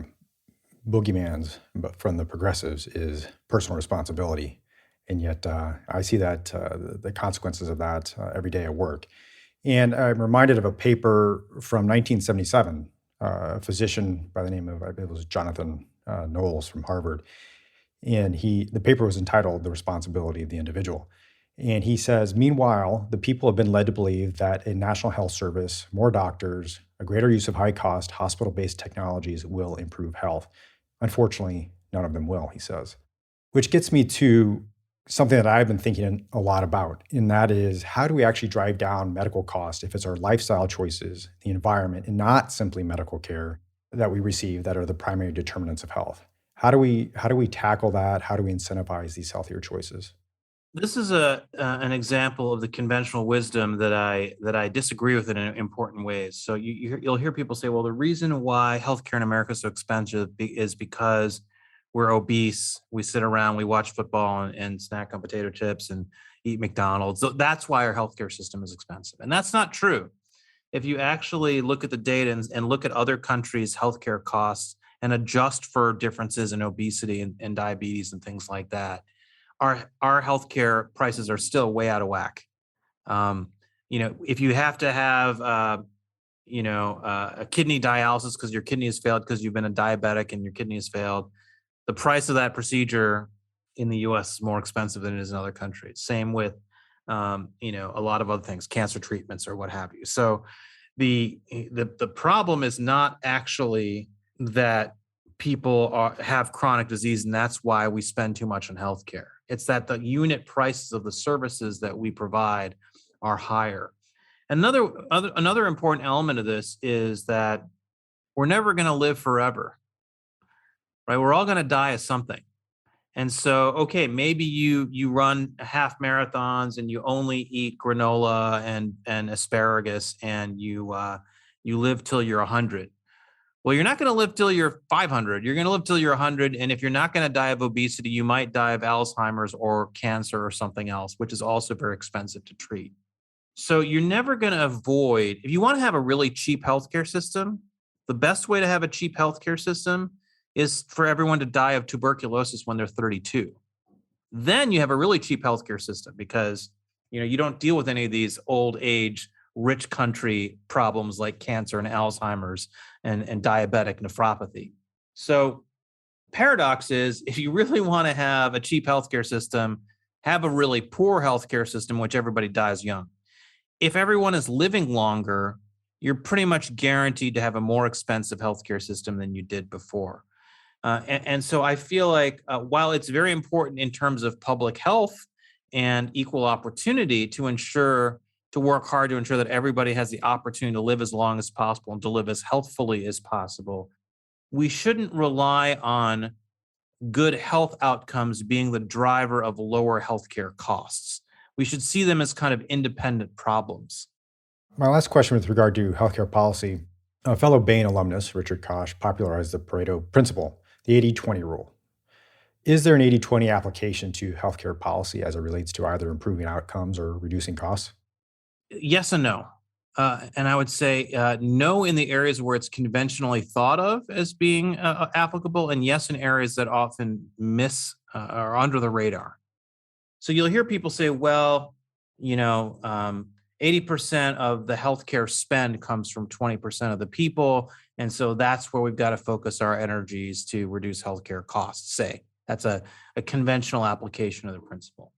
boogeymans from the progressives is personal responsibility. And yet I see that the consequences of that every day at work. And I'm reminded of a paper from 1977, a physician by the name of, I believe it was Jonathan Knowles from Harvard. And the paper was entitled "The Responsibility of the Individual." And he says, meanwhile, the people have been led to believe that a national health service, more doctors, a greater use of high-cost hospital-based technologies will improve health. Unfortunately, none of them will, he says. Which gets me to something that I've been thinking a lot about, and that is, how do we actually drive down medical costs if it's our lifestyle choices, the environment, and not simply medical care that we receive that are the primary determinants of health? How do we tackle that? How do we incentivize these healthier choices? This is an example of the conventional wisdom that I disagree with in important ways. So you'll hear people say, well, the reason why healthcare in America is so expensive is because we're obese, we sit around, we watch football and snack on potato chips and eat McDonald's. So that's why our healthcare system is expensive. And that's not true. If you actually look at the data and look at other countries' healthcare costs and adjust for differences in obesity and diabetes and things like that, our healthcare prices are still way out of whack. If you have to have a kidney dialysis because your kidney has failed because you've been a diabetic and your kidney has failed, the price of that procedure in the U.S. is more expensive than it is in other countries. Same with, a lot of other things, cancer treatments or what have you. So the problem is not actually that people have chronic disease and that's why we spend too much on healthcare. It's that the unit prices of the services that we provide are higher. Another important element of this is that we're never going to live forever, right? We're all going to die of something. And so, okay, maybe you run half marathons and you only eat granola and asparagus and you live till you're 100. Well, you're not going to live till you're 500. You're going to live till you're 100. And if you're not going to die of obesity, you might die of Alzheimer's or cancer or something else, which is also very expensive to treat. So you're never going to avoid, if you want to have a really cheap healthcare system, the best way to have a cheap healthcare system is for everyone to die of tuberculosis when they're 32. Then you have a really cheap healthcare system because you don't deal with any of these old age, rich country problems like cancer and Alzheimer's and diabetic nephropathy. So paradox is, if you really want to have a cheap healthcare system, have a really poor healthcare system, which everybody dies young. If everyone is living longer, you're pretty much guaranteed to have a more expensive healthcare system than you did before. And so I feel like while it's very important in terms of public health and equal opportunity to work hard to ensure that everybody has the opportunity to live as long as possible and to live as healthfully as possible, we shouldn't rely on good health outcomes being the driver of lower healthcare costs. We should see them as kind of independent problems. My last question with regard to healthcare policy. A fellow Bain alumnus, Richard Koch, popularized the Pareto principle, the 80-20 rule. Is there an 80-20 application to healthcare policy as it relates to either improving outcomes or reducing costs? Yes and no. And I would say no in the areas where it's conventionally thought of as being applicable, and yes in areas that often miss or under the radar. So you'll hear people say, well, 80% of the healthcare spend comes from 20% of the people. And so that's where we've got to focus our energies to reduce healthcare costs, say. That's a conventional application of the principle.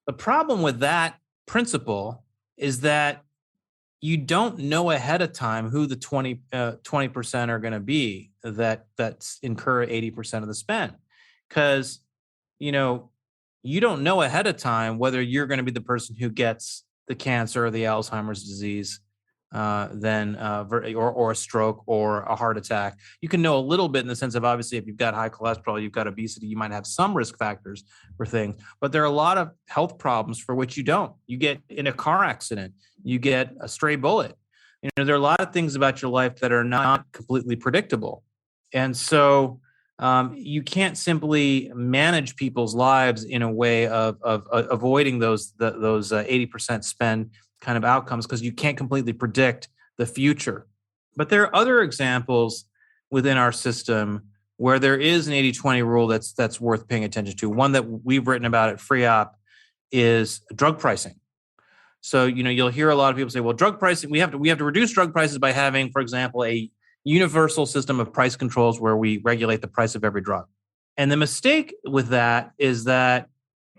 The problem with that principle is that you don't know ahead of time who the 20% are going to be that incur 80% of the spend. Because, you don't know ahead of time whether you're going to be the person who gets the cancer or the Alzheimer's disease, or a stroke or a heart attack. You can know a little bit in the sense of, obviously, if you've got high cholesterol, you've got obesity, you might have some risk factors for things. But there are a lot of health problems for which you don't. You get in a car accident, you get a stray bullet. There are a lot of things about your life that are not completely predictable. And so you can't simply manage people's lives in a way of avoiding those 80% spend kind of outcomes, because you can't completely predict the future. But there are other examples within our system where there is an 80-20 rule that's worth paying attention to. One that we've written about at FreeOp is drug pricing. So, you'll hear a lot of people say, well, drug pricing, we have to reduce drug prices by having, for example, a universal system of price controls where we regulate the price of every drug. And the mistake with that is that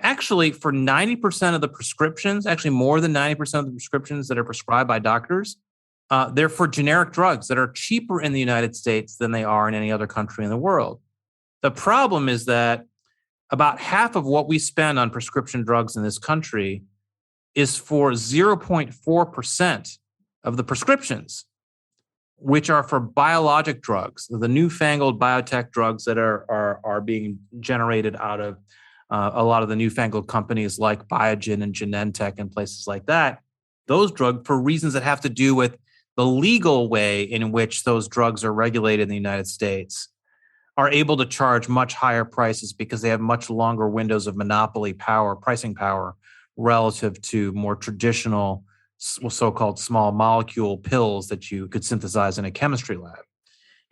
actually for 90% of the prescriptions, actually more than 90% of the prescriptions that are prescribed by doctors, they're for generic drugs that are cheaper in the United States than they are in any other country in the world. The problem is that about half of what we spend on prescription drugs in this country is for 0.4% of the prescriptions, which are for biologic drugs, the newfangled biotech drugs that are being generated out of a lot of the newfangled companies like Biogen and Genentech and places like that. Those drugs, for reasons that have to do with the legal way in which those drugs are regulated in the United States, are able to charge much higher prices because they have much longer windows of monopoly power, pricing power, relative to more traditional so-called small molecule pills that you could synthesize in a chemistry lab.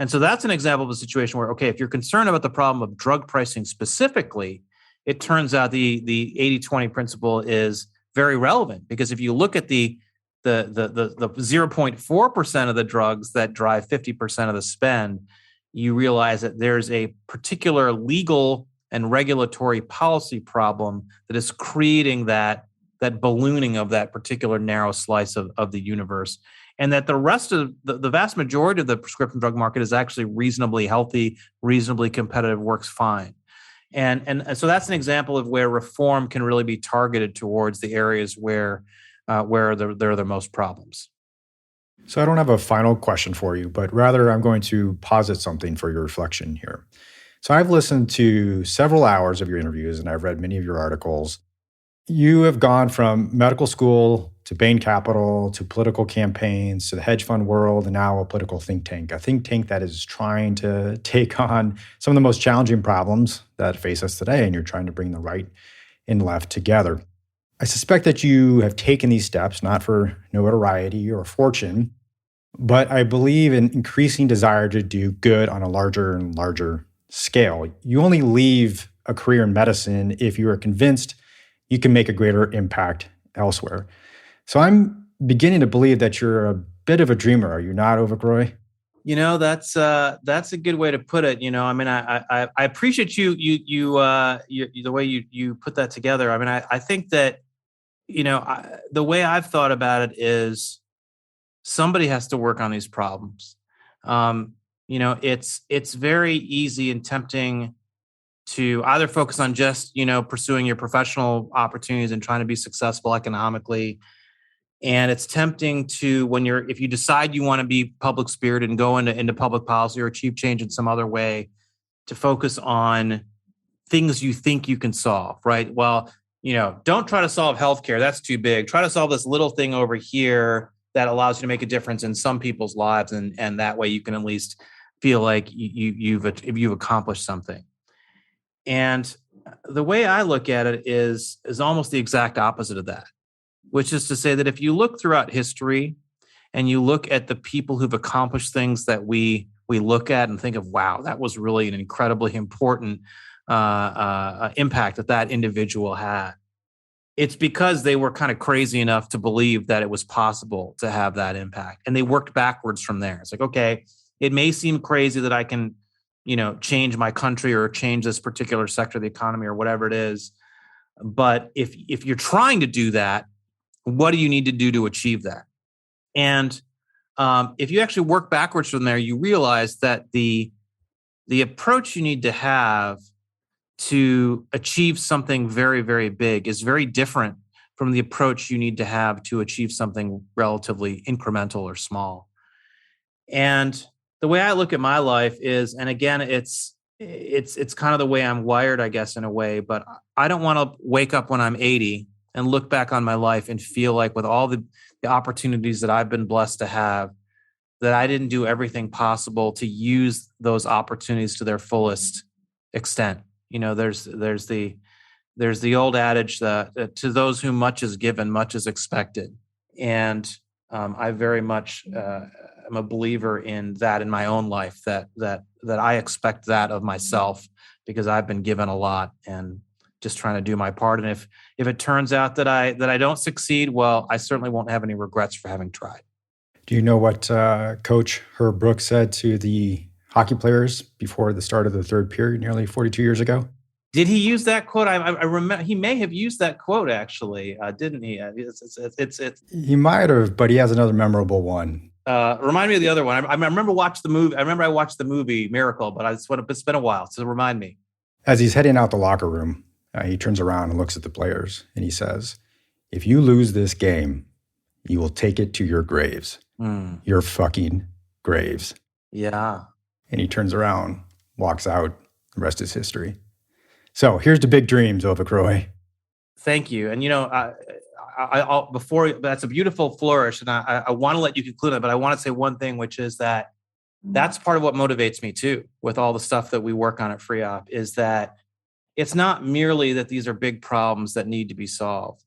And so that's an example of a situation where, okay, if you're concerned about the problem of drug pricing specifically, it turns out the 80-20 principle is very relevant, because if you look at the 0.4% of the drugs that drive 50% of the spend, you realize that there's a particular legal and regulatory policy problem that is creating that ballooning of that particular narrow slice of the universe. And that the rest of the vast majority of the prescription drug market is actually reasonably healthy, reasonably competitive, works fine. And so that's an example of where reform can really be targeted towards the areas where there are the most problems. So I don't have a final question for you, but rather I'm going to posit something for your reflection here. So I've listened to several hours of your interviews and I've read many of your articles. You have gone from medical school to Bain Capital to political campaigns to the hedge fund world and now a political think tank that is trying to take on some of the most challenging problems that face us today. And you're trying to bring the right and left together. I suspect that you have taken these steps not for notoriety or fortune, but I believe in increasing desire to do good on a larger and larger scale. You only leave a career in medicine if you are convinced you can make a greater impact elsewhere. So I'm beginning to believe that you're a bit of a dreamer. Are you not, Avik Roy? That's a good way to put it. I mean, I appreciate you the way you put that together. I mean, I think that, the way I've thought about it is somebody has to work on these problems. It's very easy and tempting to either focus on just, pursuing your professional opportunities and trying to be successful economically. And it's tempting to, if you decide you want to be public spirited and go into public policy or achieve change in some other way, to focus on things you think you can solve, right? Well, don't try to solve healthcare. That's too big. Try to solve this little thing over here that allows you to make a difference in some people's lives. And that way you can at least feel like you've accomplished something. And the way I look at it is almost the exact opposite of that, which is to say that if you look throughout history and you look at the people who've accomplished things that we look at and think of, wow, that was really an incredibly important impact that individual had. It's because they were kind of crazy enough to believe that it was possible to have that impact. And they worked backwards from there. It's like, okay, it may seem crazy that I can, change my country or change this particular sector of the economy or whatever it is. But if you're trying to do that, what do you need to do to achieve that? And if you actually work backwards from there, you realize that the approach you need to have to achieve something very, very big is very different from the approach you need to have to achieve something relatively incremental or small. And the way I look at my life is, and again, it's kind of the way I'm wired, I guess, in a way, but I don't want to wake up when I'm 80 and look back on my life and feel like with all the opportunities that I've been blessed to have, that I didn't do everything possible to use those opportunities to their fullest extent. There's the old adage that to those whom much is given, much is expected. And I very much am a believer in that in my own life, that I expect that of myself because I've been given a lot and just trying to do my part. And if it turns out that I don't succeed, well, I certainly won't have any regrets for having tried. Do you know what Coach Herb Brooks said to the hockey players before the start of the third period nearly 42 years ago? Did he use that quote? I remember he may have used that quote actually, didn't he? He might have, but he has another memorable one. Remind me of the other one. I remember watching the movie. I remember I watched the movie Miracle, but it's been a while, so remind me. As he's heading out the locker room, he turns around and looks at the players, and he says, "If you lose this game, you will take it to your graves. Your fucking graves." Yeah. And he turns around, walks out. The rest is history. So here's the big dreams, Avik Roy. Thank you. And I'll before that's a beautiful flourish, and I want to let you conclude it, but I want to say one thing, which is that that's part of what motivates me too, with all the stuff that we work on at FreeOp, is that it's not merely that these are big problems that need to be solved.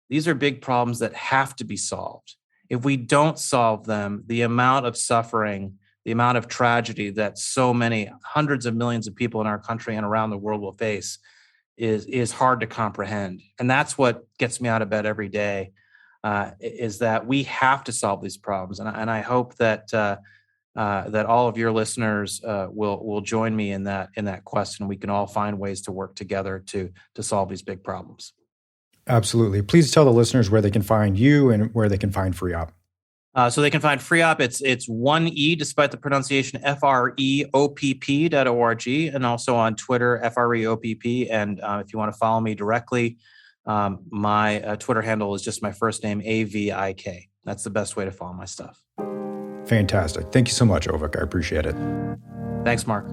These are big problems that have to be solved. If we don't solve them, the amount of suffering the amount of tragedy that so many hundreds of millions of people in our country and around the world will face is hard to comprehend. And that's what gets me out of bed every day, is that we have to solve these problems. And I hope that that all of your listeners will join me in that quest, and we can all find ways to work together to solve these big problems. Absolutely. Please tell the listeners where they can find you and where they can find FREOPP. So they can find FREOPP. It's 1E, despite the pronunciation, FREOPP.org, and also on Twitter, FREOPP. And if you want to follow me directly, my Twitter handle is just my first name, AVIK. That's the best way to follow my stuff. Fantastic. Thank you so much, Avik. I appreciate it. Thanks, Mark.